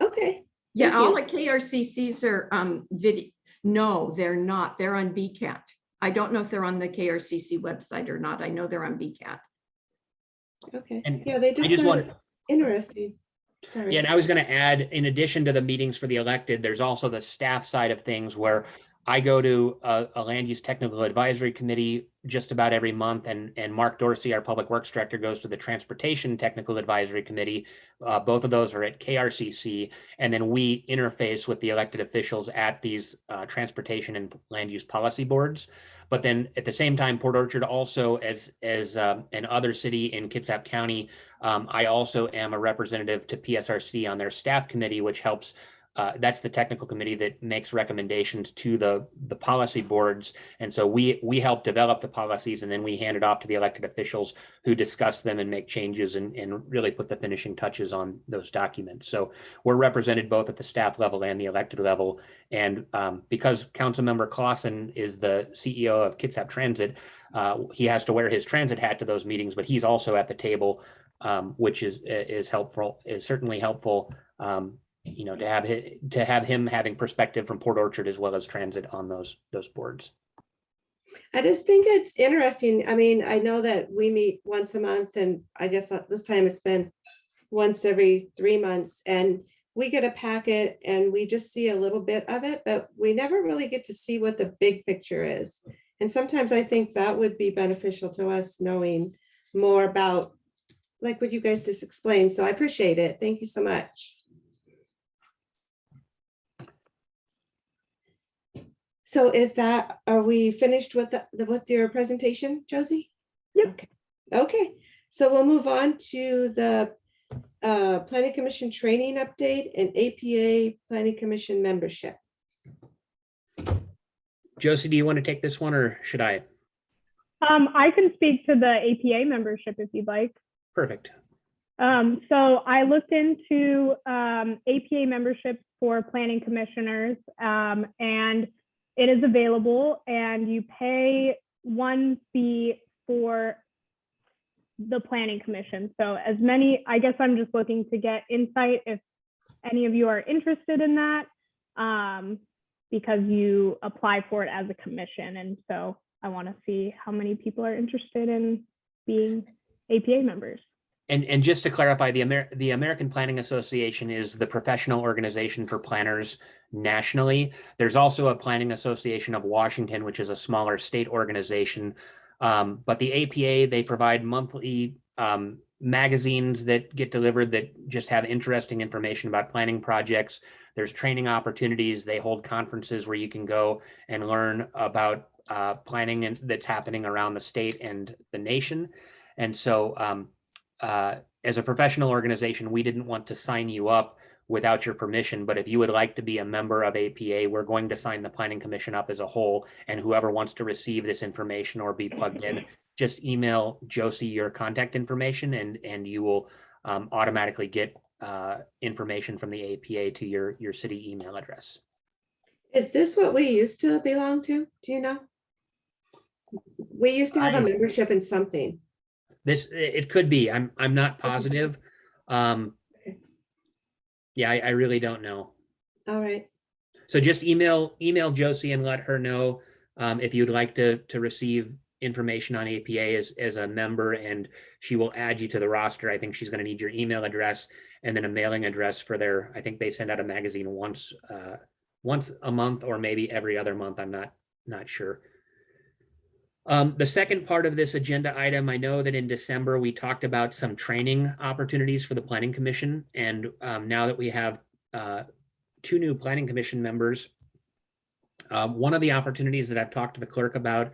Speaker 1: Okay.
Speaker 4: Yeah,
Speaker 1: Thank
Speaker 4: all
Speaker 1: you.
Speaker 4: the KRCCs are video. No, they're not. They're on BCAT. I don't know if they're on the KRCC website or not. I know they're on BCAT.
Speaker 1: Okay.
Speaker 2: And
Speaker 1: Yeah, they just
Speaker 2: just
Speaker 1: sounded
Speaker 2: want-
Speaker 1: interesting. Sorry.
Speaker 2: Yeah, and I was going to add, in addition to the meetings for the elected, there's also the staff side of things where I go to a land use technical advisory committee just about every month, and Mark Dorsey, our public works director, goes to the transportation technical advisory committee. Both of those are at KRCC, and then we interface with the elected officials at these transportation and land use policy boards. But then at the same time, Port Orchard also, as an other city in Kitsap County, I also am a representative to PSRC on their staff committee, which helps that's the technical committee that makes recommendations to the policy boards. And so we help develop the policies, and then we hand it off to the elected officials who discuss them and make changes and really put the finishing touches on those documents. So we're represented both at the staff level and the elected level. And because Councilmember Clausen is the CEO of Kitsap Transit, he has to wear his transit hat to those meetings, but he's also at the table, which is helpful, is certainly helpful. You know, to have him having perspective from Port Orchard as well as transit on those boards.
Speaker 1: I just think it's interesting. I mean, I know that we meet once a month, and I guess this time it's been once every 3 months, and we get a packet and we just see a little bit of it, but we never really get to see what the big picture is. And sometimes I think that would be beneficial to us, knowing more about like what you guys just explained. So I appreciate it. Thank you so much. So are we finished with with your presentation, Josie?
Speaker 9: Yep.
Speaker 1: Okay, so we'll move on to the Planning Commission training update and APA Planning Commission membership.
Speaker 2: Josie, do you want to take this one or should I?
Speaker 9: I can speak to the APA membership if you'd like.
Speaker 2: Perfect.
Speaker 9: So I looked into APA memberships for planning commissioners, and it is available, and you pay one fee for the planning commission. So I guess I'm just looking to get insight if any of you are interested in that, because you apply for it as a commission. And so I want to see how many people are interested in being APA members.
Speaker 2: And just to clarify, the American Planning Association is the professional organization for planners nationally. There's also a Planning Association of Washington, which is a smaller state organization. But the APA, they provide monthly magazines that get delivered that just have interesting information about planning projects. There's training opportunities. They hold conferences where you can go and learn about planning that's happening around the state and the nation. And so as a professional organization, we didn't want to sign you up without your permission, but if you would like to be a member of APA, we're going to sign the Planning Commission up as a whole, and whoever wants to receive this information or be plugged in, just email Josie your contact information, and you will automatically get information from the APA to your city email address.
Speaker 1: Is this what we used to belong to? Do you know? We used to have a membership in something.
Speaker 2: It could be. I'm not positive. Yeah, I really don't know.
Speaker 1: All right.
Speaker 2: So just email Josie and let her know if you'd like to receive information on APA as a member, and she will add you to the roster. I think she's going to need your email address and then a mailing address for their, I think they send out a magazine once a month or maybe every other month. I'm not sure. The second part of this agenda item, I know that in December we talked about some training opportunities for the Planning Commission, and now that we have 2 new Planning Commission members, one of the opportunities that I've talked to the clerk about,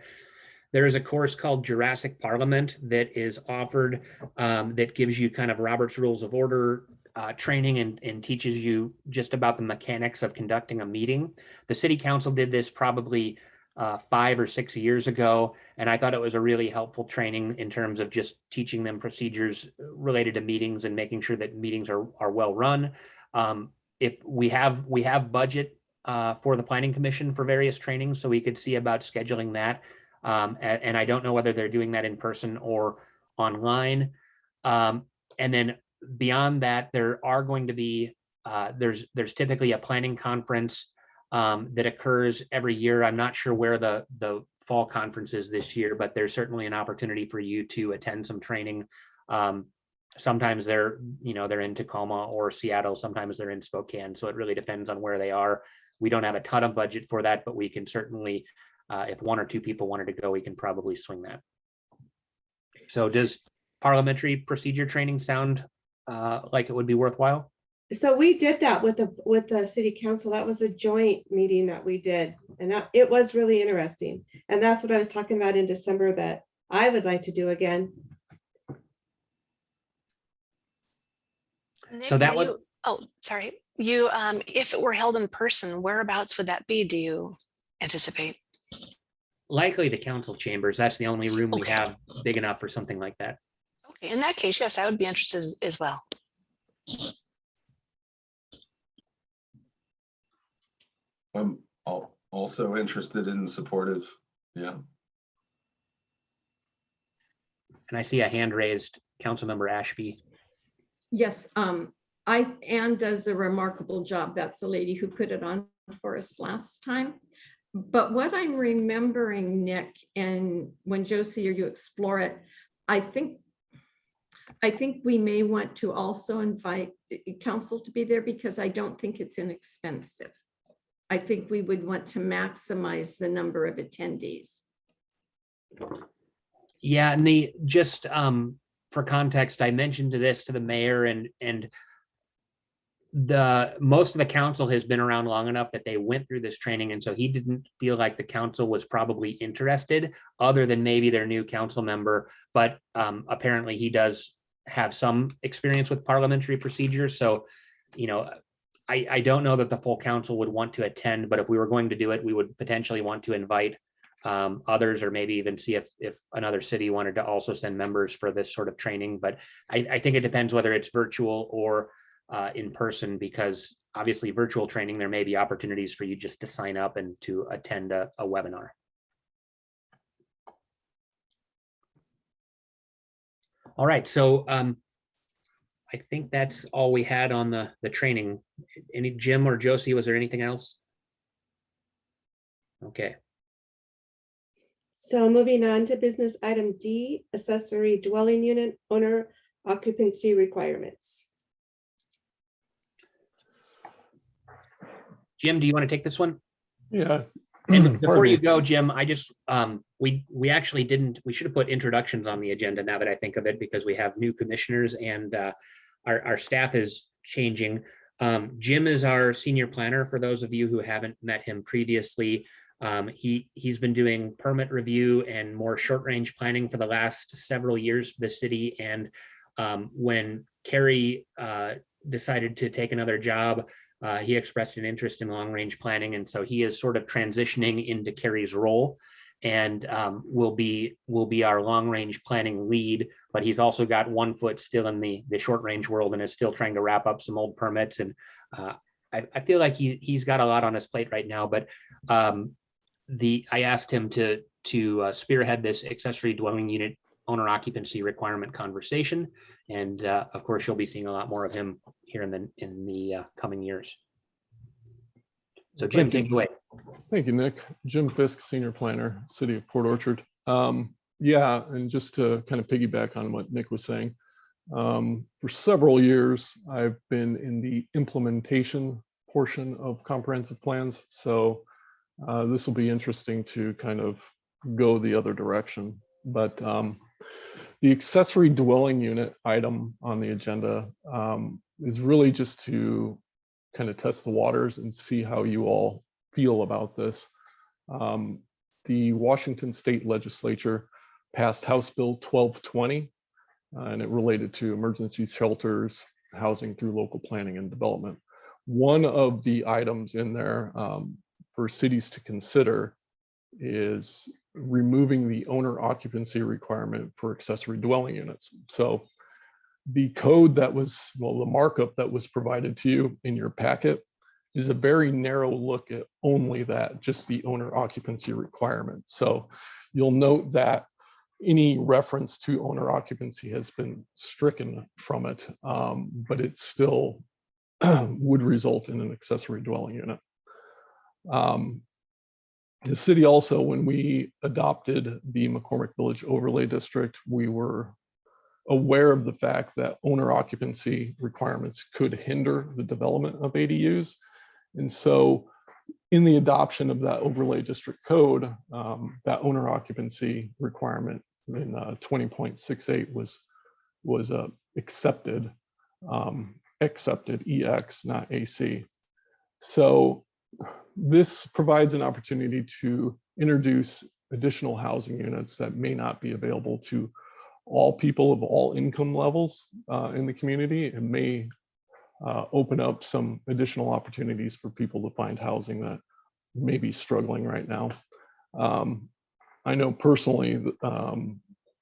Speaker 2: there is a course called Jurassic Parliament that is offered that gives you kind of Robert's Rules of Order training and teaches you just about the mechanics of conducting a meeting. The City Council did this probably 5 or 6 years ago, and I thought it was a really helpful training in terms of just teaching them procedures related to meetings and making sure that meetings are well run. If we have budget for the Planning Commission for various trainings, so we could see about scheduling that. And I don't know whether they're doing that in person or online. And then beyond that, there are going to be there's typically a planning conference that occurs every year. I'm not sure where the fall conference is this year, but there's certainly an opportunity for you to attend some training. Sometimes they're in Tacoma or Seattle, sometimes they're in Spokane. So it really depends on where they are. We don't have a ton of budget for that, but we can certainly, if 1 or 2 people wanted to go, we can probably swing that. So does parliamentary procedure training sound like it would be worthwhile?
Speaker 1: So we did that with the city council. That was a joint meeting that we did, and it was really interesting. And that's what I was talking about in December that I would like to do again.
Speaker 2: So that was,
Speaker 6: Oh, sorry. You, if it were held in person, whereabouts would that be, do you anticipate?
Speaker 2: Likely the council chambers. That's the only room we
Speaker 6: Okay.
Speaker 2: have big enough for something like that.
Speaker 6: Okay, in that case, yes, I would be interested as well.
Speaker 5: I'm also interested in supportive. Yeah.
Speaker 2: And I see a hand raised, Councilmember Ashby.
Speaker 4: Yes, Anne does a remarkable job. That's the lady who put it on for us last time. But what I'm remembering, Nick, and when Josie or you explore it, I think we may want to also invite council to be there because I don't think it's inexpensive. I think we would want to maximize the number of attendees.
Speaker 2: Yeah, and just for context, I mentioned this to the mayor, and most of the council has been around long enough that they went through this training, and so he didn't feel like the council was probably interested, other than maybe their new council member. But apparently he does have some experience with parliamentary procedures. So, you know, I don't know that the full council would want to attend, but if we were going to do it, we would potentially want to invite others, or maybe even see if another city wanted to also send members for this sort of training. But I think it depends whether it's virtual or in person, because obviously virtual training, there may be opportunities for you just to sign up and to attend a webinar. All right, so I think that's all we had on the training. Any Jim or Josie, was there anything else? Okay.
Speaker 1: So moving on to business item D, accessory dwelling unit owner occupancy requirements.
Speaker 2: Jim, do you want to take this one?
Speaker 8: Yeah.
Speaker 2: And before
Speaker 8: Pardon
Speaker 2: you
Speaker 8: me.
Speaker 2: go, Jim, I just, we actually didn't, we should have put introductions on the agenda now that I think of it, because we have new commissioners and our staff is changing. Jim is our senior planner. For those of you who haven't met him previously, he's been doing permit review and more short range planning for the last several years for the city. And when Carrie decided to take another job, he expressed an interest in long range planning. And so he is sort of transitioning into Carrie's role, and will be our long range planning lead. But he's also got one foot still in the short range world and is still trying to wrap up some old permits. And I feel like he's got a lot on his plate right now. But I asked him to spearhead this accessory dwelling unit owner occupancy requirement conversation. And of course, you'll be seeing a lot more of him here in the coming years. So Jim, take it away.
Speaker 8: Thank you, Nick. Jim Fisk, Senior Planner, City of Port Orchard. Yeah, and just to kind of piggyback on what Nick was saying, for several years, I've been in the implementation portion of comprehensive plans. So this will be interesting to kind of go the other direction. But the accessory dwelling unit item on the agenda is really just to kind of test the waters and see how you all feel about this. The Washington State Legislature passed House Bill 1220, and it related to emergency shelters, housing through local planning and development. One of the items in there for cities to consider is removing the owner occupancy requirement for accessory dwelling units. So the code that was, well, the markup that was provided to you in your packet is a very narrow look at only that, just the owner occupancy requirement. So you'll note that any reference to owner occupancy has been stricken from it, but it still would result in an accessory dwelling unit. The city also, when we adopted the McCormick Village Overlay District, we were aware of the fact that owner occupancy requirements could hinder the development of ADUs. And so in the adoption of that overlay district code, that owner occupancy requirement in 20.68 was accepted, EX, not AC. So this provides an opportunity to introduce additional housing units that may not be available to all people of all income levels in the community. It may open up some additional opportunities for people to find housing that may be struggling right now. I know personally,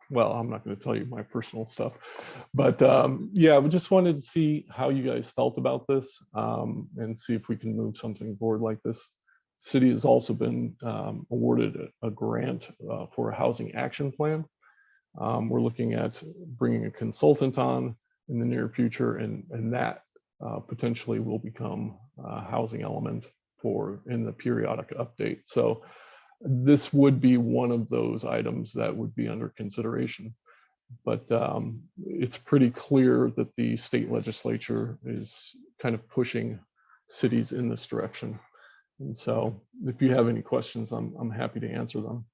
Speaker 8: well, I'm not going to tell you my personal stuff, but yeah, we just wanted to see how you guys felt about this and see if we can move something forward like this. City has also been awarded a grant for a housing action plan. We're looking at bringing a consultant on in the near future, and that potentially will become a housing element in the periodic update. So this would be one of those items that would be under consideration. But it's pretty clear that the state legislature is kind of pushing cities in this direction. And so if you have any questions, I'm happy to answer them.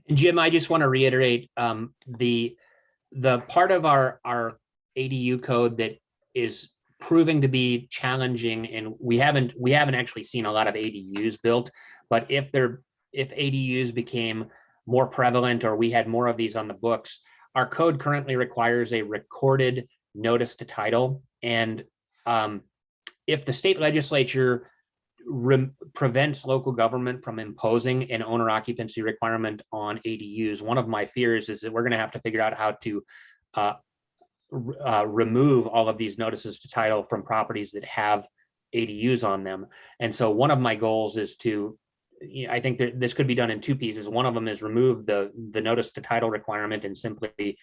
Speaker 2: And Jim, I just want to reiterate the part of our ADU code that is proving to be challenging, and we haven't actually seen a lot of ADUs built, but if ADUs became more prevalent or we had more of these on the books, our code currently requires a recorded notice to title. And if the state legislature prevents local government from imposing an owner occupancy requirement on ADUs, one of my fears is that we're going to have to figure out how to remove all of these notices to title from properties that have ADUs on them. And so one of my goals is to, I think that this could be done in two pieces. One of them is remove the notice to title requirement and simply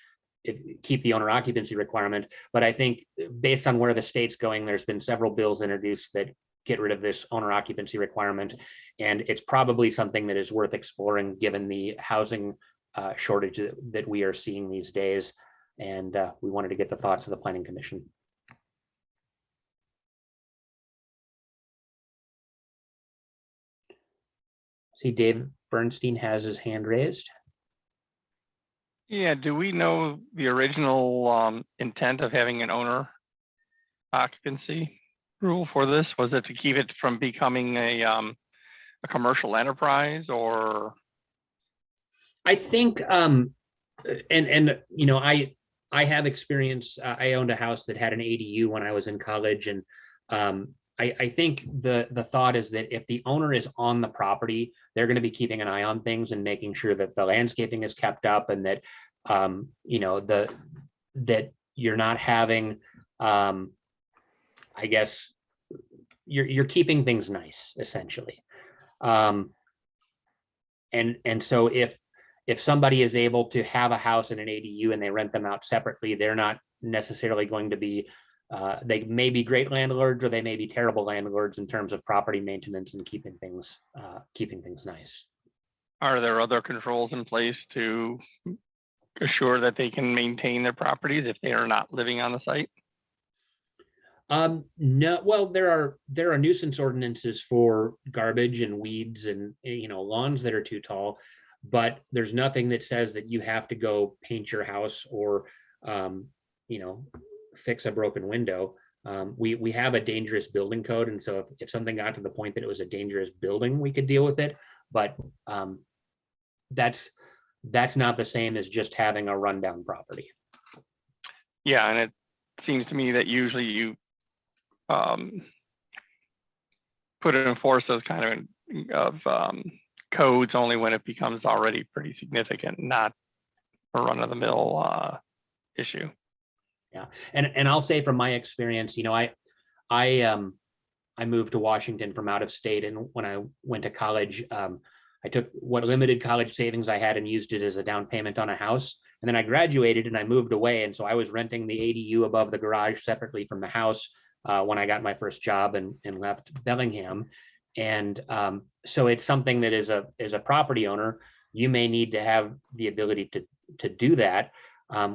Speaker 2: keep the owner occupancy requirement. But I think based on where the state's going, there's been several bills introduced that get rid of this owner occupancy requirement. And it's probably something that is worth exploring given the housing shortage that we are seeing these days. And we wanted to get the thoughts of the Planning Commission. See, Dave Bernstein has his hand raised.
Speaker 10: Yeah, do we know the original intent of having an owner occupancy rule for this? Was it to keep it from becoming a commercial enterprise, or? I
Speaker 2: think, and you know, I have experience. I owned a house that had an ADU when I was in college, and I think the thought is that if the owner is on the property, they're going to be keeping an eye on things and making sure that the landscaping is kept up, and that you know, that you're not having, I guess you're keeping things nice, essentially. And so if somebody is able to have a house and an ADU and they rent them out separately, they're not necessarily going to be, they may be great landlords or they may be terrible landlords in terms of property maintenance and keeping things nice.
Speaker 10: Are there other controls in place to assure that they can maintain their properties if they are not living on the site?
Speaker 2: No, well, there are nuisance ordinances for garbage and weeds and, you know, lawns that are too tall, but there's nothing that says that you have to go paint your house or, you know, fix a broken window. We have a dangerous building code, and so if something got to the point that it was a dangerous building, we could deal with it. But that's not the same as just having a rundown property.
Speaker 10: Yeah, and it seems to me that usually you put and enforce those kind of codes only when it becomes already pretty significant, not a run-of-the-mill issue.
Speaker 2: Yeah, and I'll say from my experience, you know, I moved to Washington from out of state, and when I went to college, I took what limited college savings I had and used it as a down payment on a house. And then I graduated and I moved away, and so I was renting the ADU above the garage separately from the house when I got my first job and left Bellingham. And so it's something that as a property owner, you may need to have the ability to do that.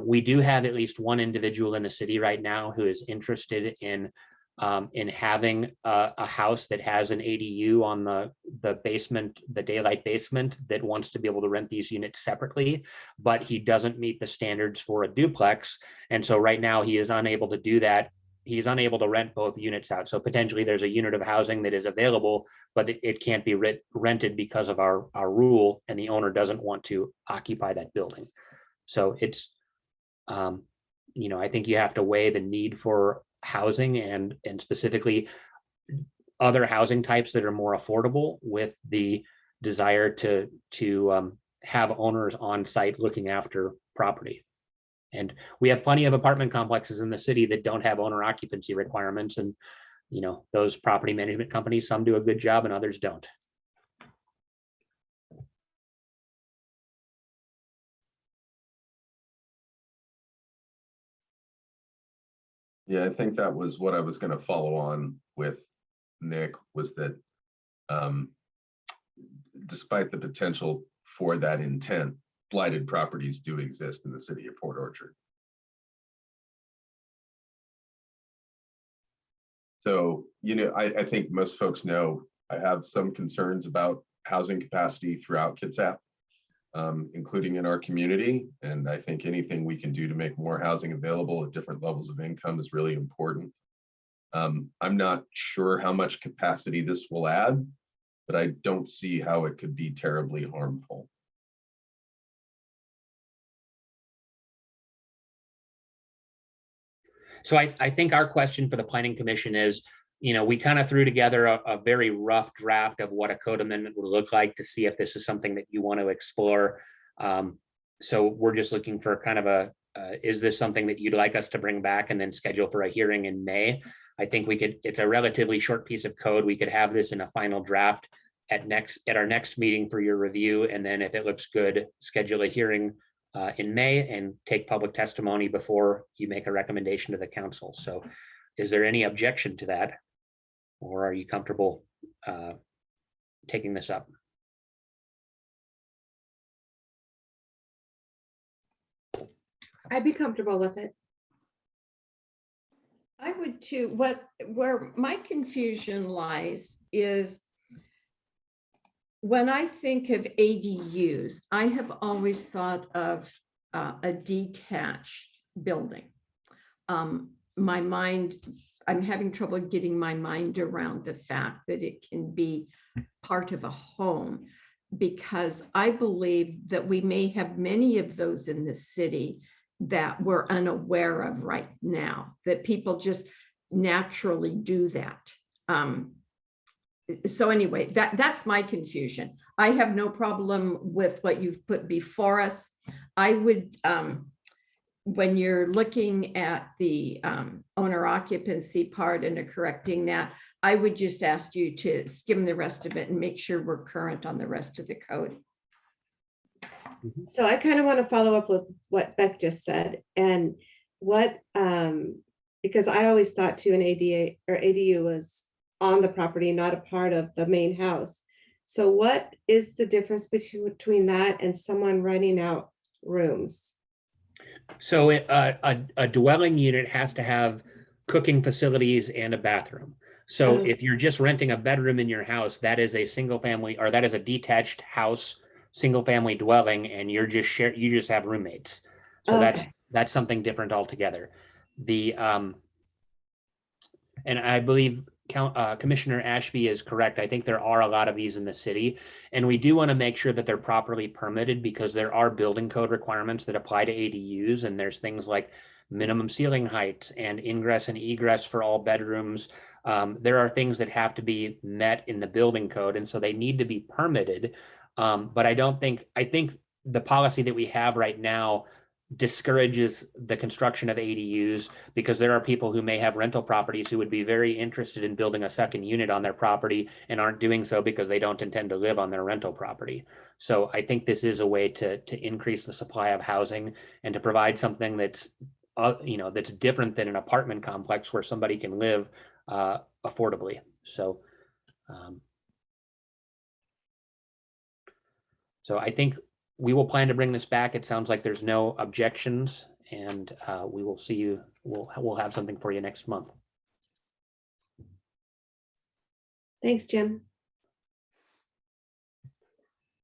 Speaker 2: We do have at least one individual in the city right now who is interested in having a house that has an ADU on the basement, the daylight basement, that wants to be able to rent these units separately, but he doesn't meet the standards for a duplex. And so right now he is unable to do that. He's unable to rent both units out. So potentially there's a unit of housing that is available, but it can't be rented because of our rule, and the owner doesn't want to occupy that building. So it's, you know, I think you have to weigh the need for housing and specifically other housing types that are more affordable, with the desire to have owners on site looking after property. And we have plenty of apartment complexes in the city that don't have owner occupancy requirements, and those property management companies, some do a good job and others don't.
Speaker 5: Yeah, I think that was what I was going to follow on with, Nick, was that despite the potential for that intent, blighted properties do exist in the city of Port Orchard. So, I think most folks know I have some concerns about housing capacity throughout Kitsap, including in our community. And I think anything we can do to make more housing available at different levels of income is really important. I'm not sure how much capacity this will add, but I don't see how it could be terribly harmful.
Speaker 2: So I think our question for the Planning Commission is, we kind of threw together a very rough draft of what a code amendment would look like to see if this is something that you want to explore. So we're just looking for kind of is this something that you'd like us to bring back and then schedule for a hearing in May? I think it's a relatively short piece of code. We could have this in a final draft at our next meeting for your review. And then if it looks good, schedule a hearing in May and take public testimony before you make a recommendation to the council. So is there any objection to that? Or are you comfortable taking this up?
Speaker 1: I'd be comfortable with it.
Speaker 4: I would too. Where my confusion lies is when I think of ADUs, I have always thought of a detached building. I'm having trouble getting my mind around the fact that it can be part of a home, because I believe that we may have many of those in the city that we're unaware of right now, that people just naturally do that. So anyway, that's my confusion. I have no problem with what you've put before us. I would, when you're looking at the owner occupancy part and are correcting that, I would just ask you to skim the rest of it and make sure we're current on the rest of the code.
Speaker 1: So I kind of want to follow up with what Beck just said, and what, because I always thought too an ADA or ADU was on the property, not a part of the main house. So what is the difference between that and someone renting out rooms?
Speaker 2: So a dwelling unit has to have cooking facilities and a bathroom. So if you're just renting a bedroom in your house, that is a single family, or that is a detached house, single family dwelling, and you just have roommates. So that's something different altogether. And I believe Commissioner Ashby is correct. I think there are a lot of these in the city, and we do want to make sure that they're properly permitted, because there are building code requirements that apply to ADUs, and there's things like minimum ceiling heights and ingress and egress for all bedrooms. There are things that have to be met in the building code, and so they need to be permitted. But I think the policy that we have right now discourages the construction of ADUs, because there are people who may have rental properties who would be very interested in building a second unit on their property and aren't doing so because they don't intend to live on their rental property. So I think this is a way to increase the supply of housing and to provide something that's that's different than an apartment complex where somebody can live affordably. So so I think we will plan to bring this back. It sounds like there's no objections, and we will see you. We'll have something for you next month.
Speaker 1: Thanks, Jim.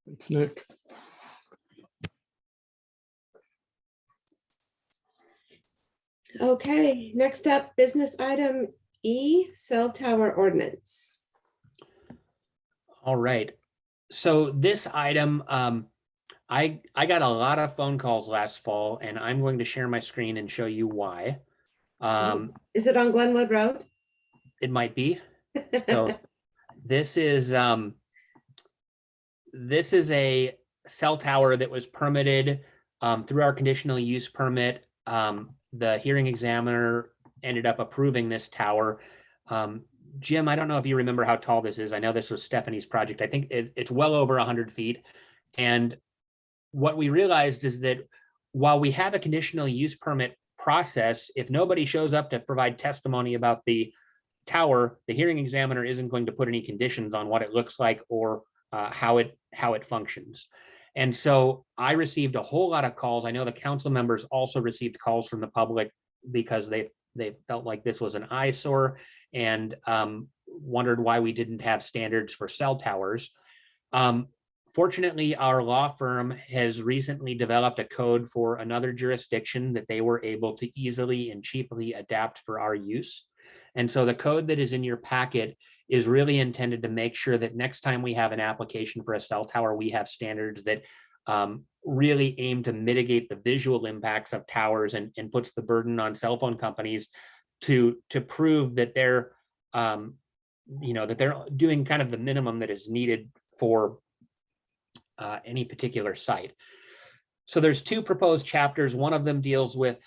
Speaker 8: Thanks, Nick.
Speaker 1: Okay, next up, business item E, cell tower ordinance.
Speaker 2: All right. So this item, I got a lot of phone calls last fall, and I'm going to share my screen and show you why.
Speaker 1: Is it on Glenwood Road?
Speaker 2: It might be. So this is a cell tower that was permitted through our conditional use permit. The hearing examiner ended up approving this tower. Jim, I don't know if you remember how tall this is. I know this was Stephanie's project. I think it's well over 100 feet. And what we realized is that while we have a conditional use permit process, if nobody shows up to provide testimony about the tower, the hearing examiner isn't going to put any conditions on what it looks like or how it functions. And so I received a whole lot of calls. I know the council members also received calls from the public because they felt like this was an eyesore and wondered why we didn't have standards for cell towers. Fortunately, our law firm has recently developed a code for another jurisdiction that they were able to easily and cheaply adapt for our use. And so the code that is in your packet is really intended to make sure that next time we have an application for a cell tower, we have standards that really aim to mitigate the visual impacts of towers and puts the burden on cell phone companies to prove that they're that they're doing kind of the minimum that is needed for any particular site. So there's two proposed chapters. One of them deals with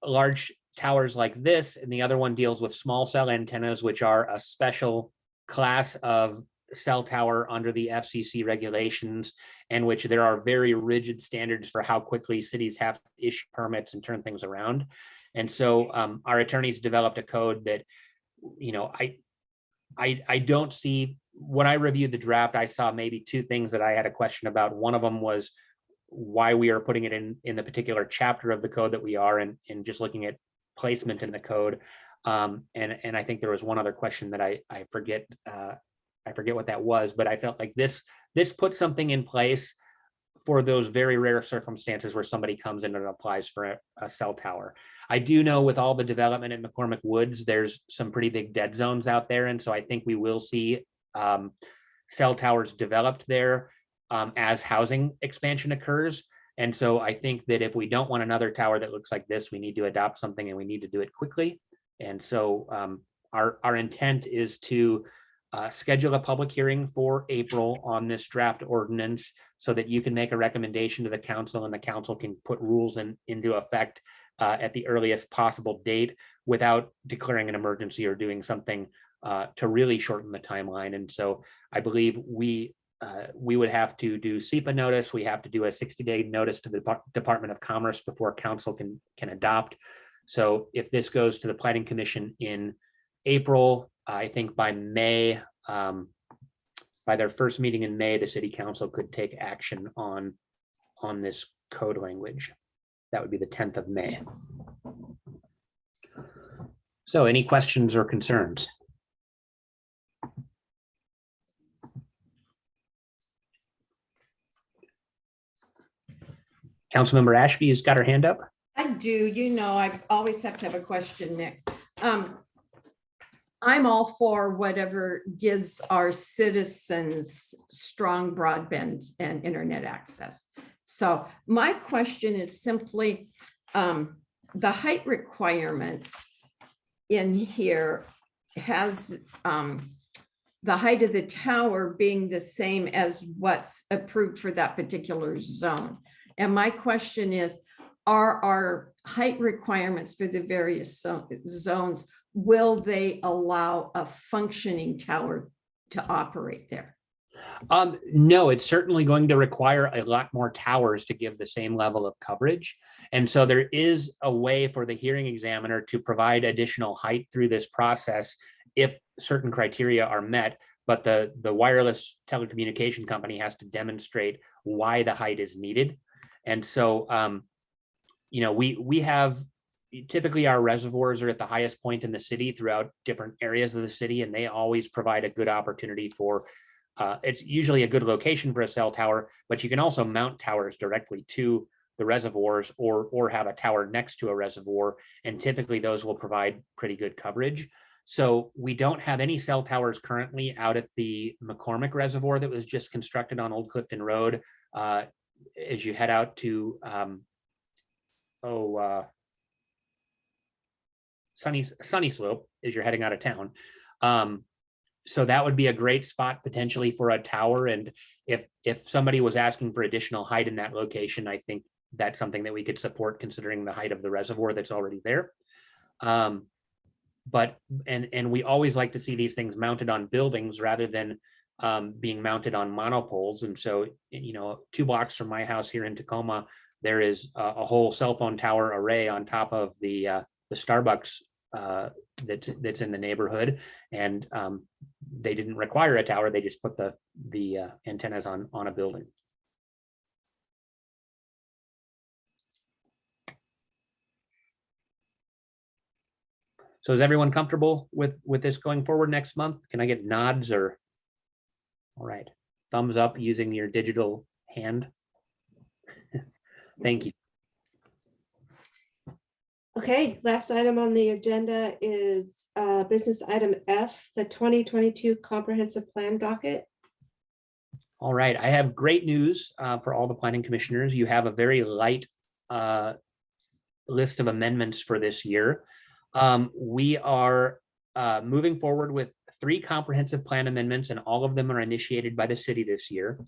Speaker 2: large towers like this, and the other one deals with small cell antennas, which are a special class of cell tower under the FCC regulations, and which there are very rigid standards for how quickly cities have to issue permits and turn things around. And so our attorneys developed a code that, I don't see, when I reviewed the draft, I saw maybe two things that I had a question about. One of them was why we are putting it in the particular chapter of the code that we are, and just looking at placement in the code. And I think there was one other question that I forget what that was, but I felt like this puts something in place for those very rare circumstances where somebody comes in and applies for a cell tower. I do know with all the development in McCormick Woods, there's some pretty big dead zones out there. And so I think we will see cell towers developed there as housing expansion occurs. And so I think that if we don't want another tower that looks like this, we need to adopt something, and we need to do it quickly. And so our intent is to schedule a public hearing for April on this draft ordinance so that you can make a recommendation to the council, and the council can put rules into effect at the earliest possible date without declaring an emergency or doing something to really shorten the timeline. And so I believe we would have to do SEPA notice. We have to do a 60-day notice to the Department of Commerce before council can adopt. So if this goes to the Planning Commission in April, I think by May, by their first meeting in May, the city council could take action on this code language. That would be the 10th of May. So any questions or concerns? Councilmember Ashby has got her hand up.
Speaker 4: I do, I always have to have a question, Nick. I'm all for whatever gives our citizens strong broadband and internet access. So my question is simply, the height requirements in here has the height of the tower being the same as what's approved for that particular zone. And my question is, are our height requirements for the various zones, will they allow a functioning tower to operate there?
Speaker 2: No, it's certainly going to require a lot more towers to give the same level of coverage. And so there is a way for the hearing examiner to provide additional height through this process if certain criteria are met. But the wireless telecommunication company has to demonstrate why the height is needed. And so, we have, typically our reservoirs are at the highest point in the city throughout different areas of the city, and they always provide a good opportunity for, it's usually a good location for a cell tower, but you can also mount towers directly to the reservoirs or have a tower next to a reservoir, and typically those will provide pretty good coverage. So we don't have any cell towers currently out at the McCormick Reservoir that was just constructed on Old Clifton Road. As you head out to Sunny Slope as you're heading out of town. So that would be a great spot potentially for a tower. And if somebody was asking for additional height in that location, I think that's something that we could support considering the height of the reservoir that's already there. But we always like to see these things mounted on buildings rather than being mounted on monopoles. And so, 2 blocks from my house here in Tacoma, there is a whole cell phone tower array on top of the Starbucks that's in the neighborhood, and they didn't require a tower. They just put the antennas on a building. So is everyone comfortable with this going forward next month? Can I get nods or? All right, thumbs up using your digital hand. Thank you.
Speaker 1: Okay, last item on the agenda is business item F, the 2022 comprehensive plan docket.
Speaker 2: All right, I have great news for all the planning commissioners. You have a very light list of amendments for this year. We are moving forward with 3 comprehensive plan amendments, and all of them are initiated by the city this year.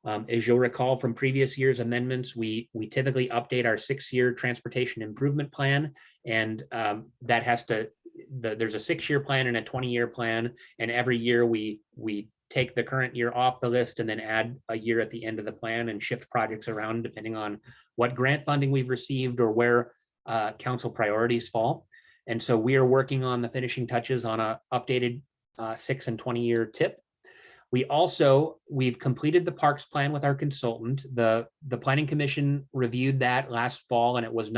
Speaker 2: As you'll recall from previous year's amendments, we typically update our 6-year transportation improvement plan, and that has to, there's a 6-year plan and a 20-year plan, and every year we take the current year off the list and then add a year at the end of the plan and shift projects around depending on what grant funding we've received or where council priorities fall. And so we are working on the finishing touches on a updated 6 and 20-year tip. We've completed the parks plan with our consultant. The planning commission reviewed that last fall, and it was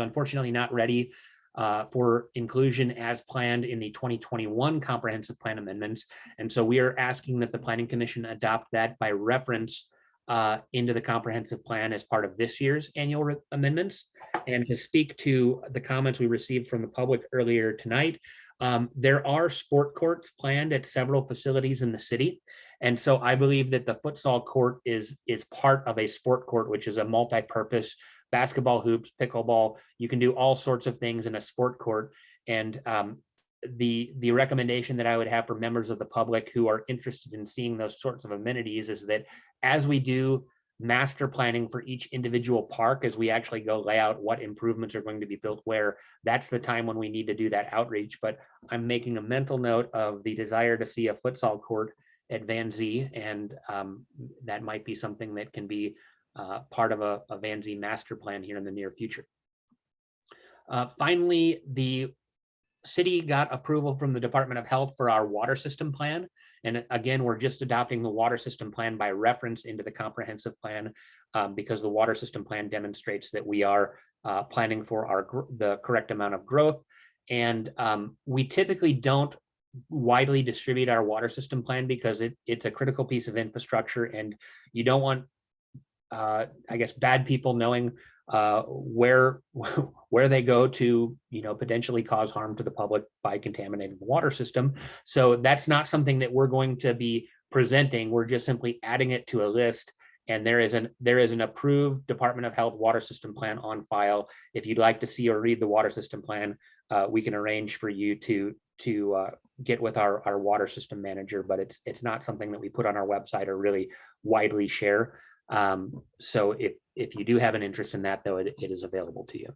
Speaker 2: unfortunately not ready for inclusion as planned in the 2021 comprehensive plan amendments. And so we are asking that the planning commission adopt that by reference into the comprehensive plan as part of this year's annual amendments. And to speak to the comments we received from the public earlier tonight, there are sport courts planned at several facilities in the city. And so I believe that the futsal court is part of a sport court, which is a multi-purpose basketball, hoops, pickleball. You can do all sorts of things in a sport court. And the recommendation that I would have for members of the public who are interested in seeing those sorts of amenities is that as we do master planning for each individual park, as we actually go lay out what improvements are going to be built where, that's the time when we need to do that outreach. But I'm making a mental note of the desire to see a futsal court at Van Zee, and that might be something that can be part of a Van Zee master plan here in the near future. Finally, the city got approval from the Department of Health for our water system plan. And again, we're just adopting the water system plan by reference into the comprehensive plan because the water system plan demonstrates that we are planning for the correct amount of growth. And we typically don't widely distribute our water system plan because it's a critical piece of infrastructure, and you don't want, I guess, bad people knowing where they go to, potentially cause harm to the public by contaminating the water system. So that's not something that we're going to be presenting. We're just simply adding it to a list. And there is an approved Department of Health water system plan on file. If you'd like to see or read the water system plan, we can arrange for you to get with our water system manager, but it's not something that we put on our website or really widely share. So if you do have an interest in that, though, it is available to you.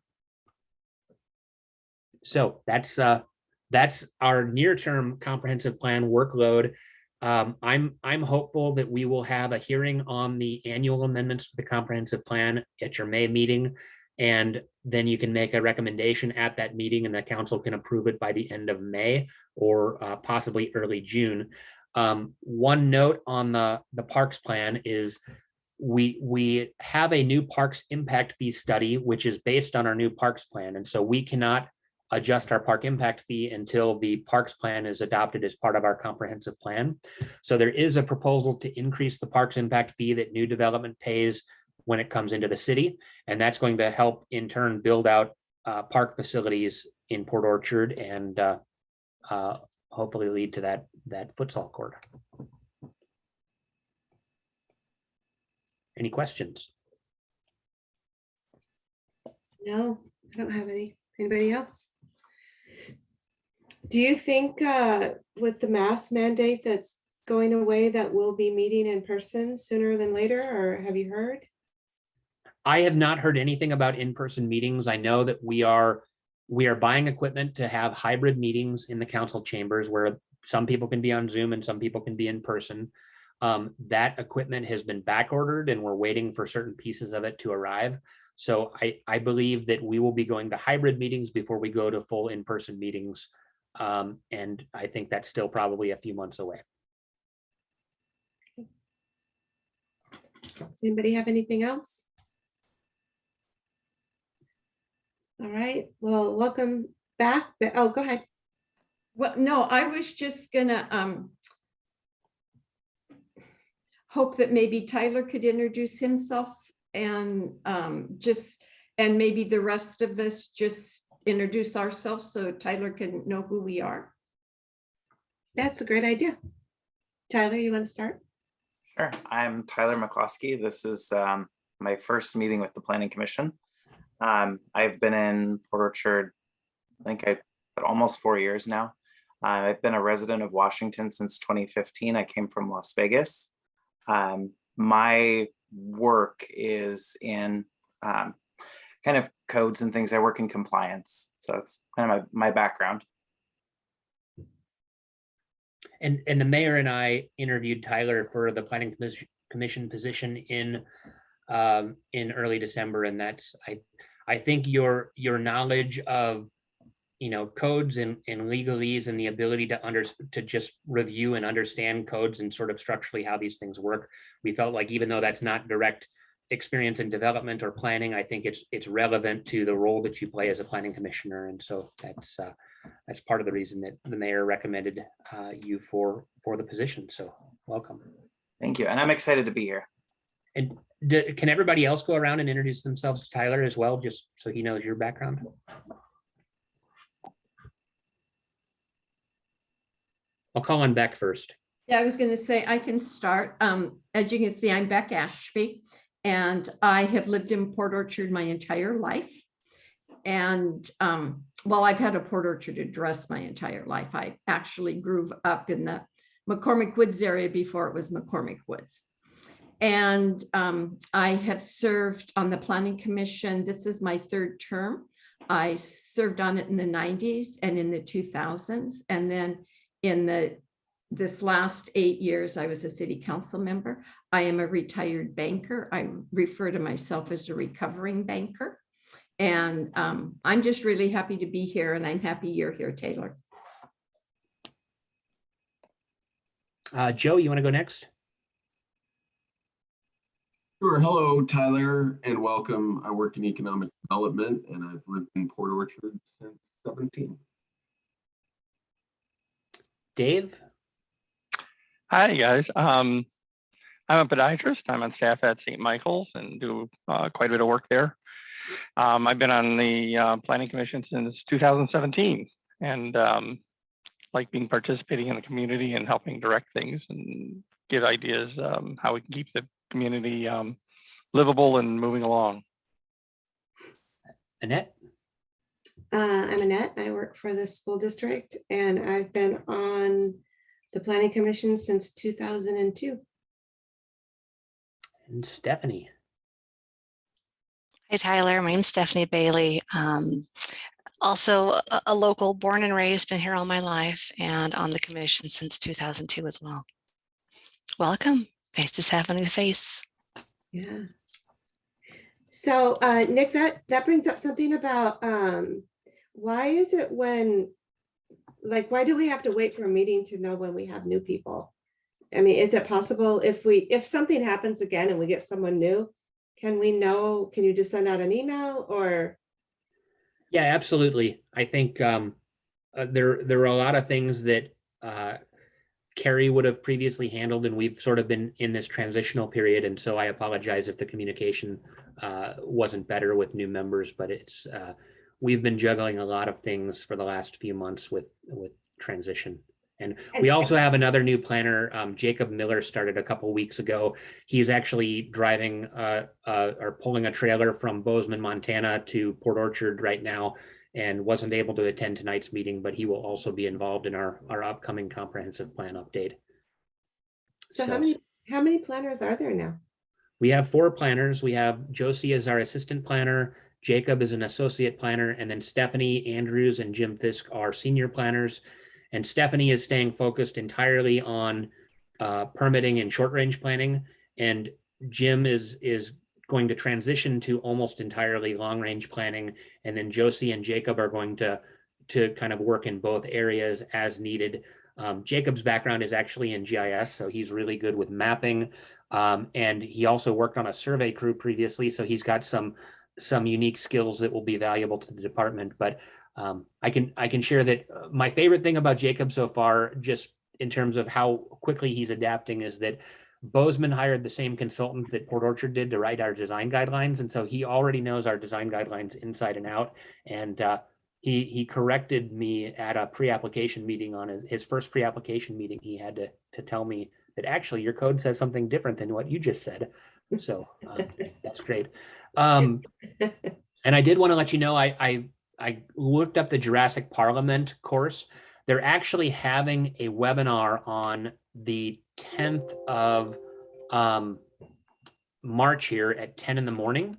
Speaker 2: So that's our near-term comprehensive plan workload. I'm hopeful that we will have a hearing on the annual amendments to the comprehensive plan at your May meeting, and then you can make a recommendation at that meeting, and the council can approve it by the end of May or possibly early June. One note on the parks plan is we have a new parks impact fee study, which is based on our new parks plan. And so we cannot adjust our park impact fee until the parks plan is adopted as part of our comprehensive plan. So there is a proposal to increase the parks impact fee that new development pays when it comes into the city. And that's going to help in turn build out park facilities in Port Orchard and hopefully lead to that futsal court. Any questions?
Speaker 1: No, I don't have any. Anybody else? Do you think with the mask mandate that's going away that we'll be meeting in person sooner than later, or have you heard?
Speaker 2: I have not heard anything about in-person meetings. I know that we are buying equipment to have hybrid meetings in the council chambers where some people can be on Zoom and some people can be in person. That equipment has been back ordered and we're waiting for certain pieces of it to arrive. So I believe that we will be going to hybrid meetings before we go to full in-person meetings. And I think that's still probably a few months away.
Speaker 1: Does anybody have anything else? All right, well, welcome back. Oh, go ahead.
Speaker 4: Well, no, I was just gonna hope that maybe Tyler could introduce himself and and maybe the rest of us just introduce ourselves so Tyler can know who we are.
Speaker 1: That's a great idea. Tyler, you want to start?
Speaker 11: Sure. I'm Tyler McCloskey. This is my first meeting with the Planning Commission. I've been in Port Orchard, I think almost 4 years now. I've been a resident of Washington since 2015. I came from Las Vegas. My work is in kind of codes and things. I work in compliance. So that's kind of my background.
Speaker 2: And the mayor and I interviewed Tyler for the planning commission position in early December, and that's I think your knowledge of codes and legalese and the ability to just review and understand codes and sort of structurally how these things work. We felt like even though that's not direct experience in development or planning, I think it's relevant to the role that you play as a planning commissioner, and so that's part of the reason that the mayor recommended you for the position. So welcome.
Speaker 11: Thank you. And I'm excited to be here.
Speaker 2: And can everybody else go around and introduce themselves to Tyler as well, just so he knows your background? I'll call on Beck first.
Speaker 4: Yeah, I was going to say I can start. As you can see, I'm Beck Ashby, and I have lived in Port Orchard my entire life. And well, I've had a Port Orchard address my entire life. I actually grew up in the McCormick Woods area before it was McCormick Woods. And I have served on the Planning Commission. This is my third term. I served on it in the 90s and in the 2000s. And then in this last 8 years, I was a city council member. I am a retired banker. I refer to myself as a recovering banker. And I'm just really happy to be here, and I'm happy you're here, Taylor.
Speaker 2: Joe, you want to go next?
Speaker 5: Sure. Hello, Tyler, and welcome. I work in economic development, and I've lived in Port Orchard since 17.
Speaker 2: Dave?
Speaker 10: Hi, guys. I'm a podiatrist. I'm on staff at St. Michael's and do quite a bit of work there. I've been on the Planning Commission since 2017, and like participating in the community and helping direct things and give ideas how we can keep the community livable and moving along.
Speaker 2: Annette?
Speaker 1: I'm Annette. I work for the school district, and I've been on the Planning Commission since 2002.
Speaker 2: And Stephanie?
Speaker 6: Hi, Tyler. My name's Stephanie Bailey. Also a local, born and raised, been here all my life, and on the commission since 2002 as well. Welcome. Nice to have a new face.
Speaker 1: Yeah. So Nick, that brings up something about why is it when, why do we have to wait for a meeting to know when we have new people? I mean, is it possible if something happens again and we get someone new, can we know, can you just send out an email or?
Speaker 2: Yeah, absolutely. I think there are a lot of things that Carrie would have previously handled, and we've sort of been in this transitional period. And so I apologize if the communication wasn't better with new members, but it's we've been juggling a lot of things for the last few months with transition. And we also have another new planner, Jacob Miller, started a couple weeks ago. He's actually driving or pulling a trailer from Bozeman, Montana to Port Orchard right now. and wasn't able to attend tonight's meeting, but he will also be involved in our upcoming comprehensive plan update.
Speaker 1: So how many planners are there now?
Speaker 2: We have 4 planners. We have Josie as our assistant planner, Jacob is an associate planner, and then Stephanie Andrews and Jim Fisk are senior planners. And Stephanie is staying focused entirely on permitting and short range planning. And Jim is going to transition to almost entirely long range planning. And then Josie and Jacob are going to kind of work in both areas as needed. Jacob's background is actually in GIS, so he's really good with mapping. And he also worked on a survey crew previously, so he's got some unique skills that will be valuable to the department. But I can share that my favorite thing about Jacob so far, just in terms of how quickly he's adapting, is that Bozeman hired the same consultant that Port Orchard did to write our design guidelines, and so he already knows our design guidelines inside and out. And he corrected me at a pre-application meeting on his first pre-application meeting. He had to tell me that actually your code says something different than what you just said. So that's great. And I did want to let you know, I looked up the Jurassic Parliament course. They're actually having a webinar on the 10th of March here at 10 in the morning.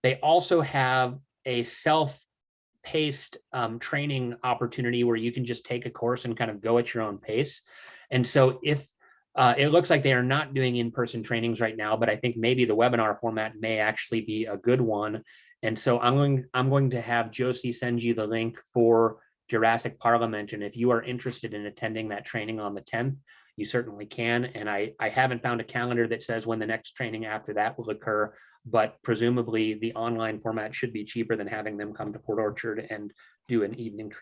Speaker 2: They also have a self-paced training opportunity where you can just take a course and kind of go at your own pace. And so if it looks like they are not doing in-person trainings right now, but I think maybe the webinar format may actually be a good one. And so I'm going to have Josie send you the link for Jurassic Parliament. And if you are interested in attending that training on the 10th, you certainly can. And I haven't found a calendar that says when the next training after that will occur, but presumably the online format should be cheaper than having them come to Port Orchard and do an evening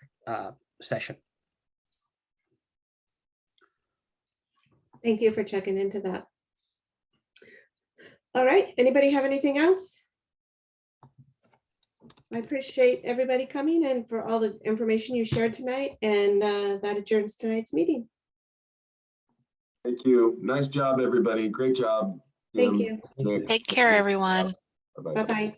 Speaker 2: session.
Speaker 1: Thank you for checking into that. All right, anybody have anything else? I appreciate everybody coming and for all the information you shared tonight, and that adjourns tonight's meeting.
Speaker 5: Thank you. Nice job, everybody. Great job.
Speaker 1: Thank
Speaker 5: Jim,
Speaker 1: you.
Speaker 5: Nick.
Speaker 6: Take care, everyone.
Speaker 5: Bye-bye.
Speaker 1: Bye-bye.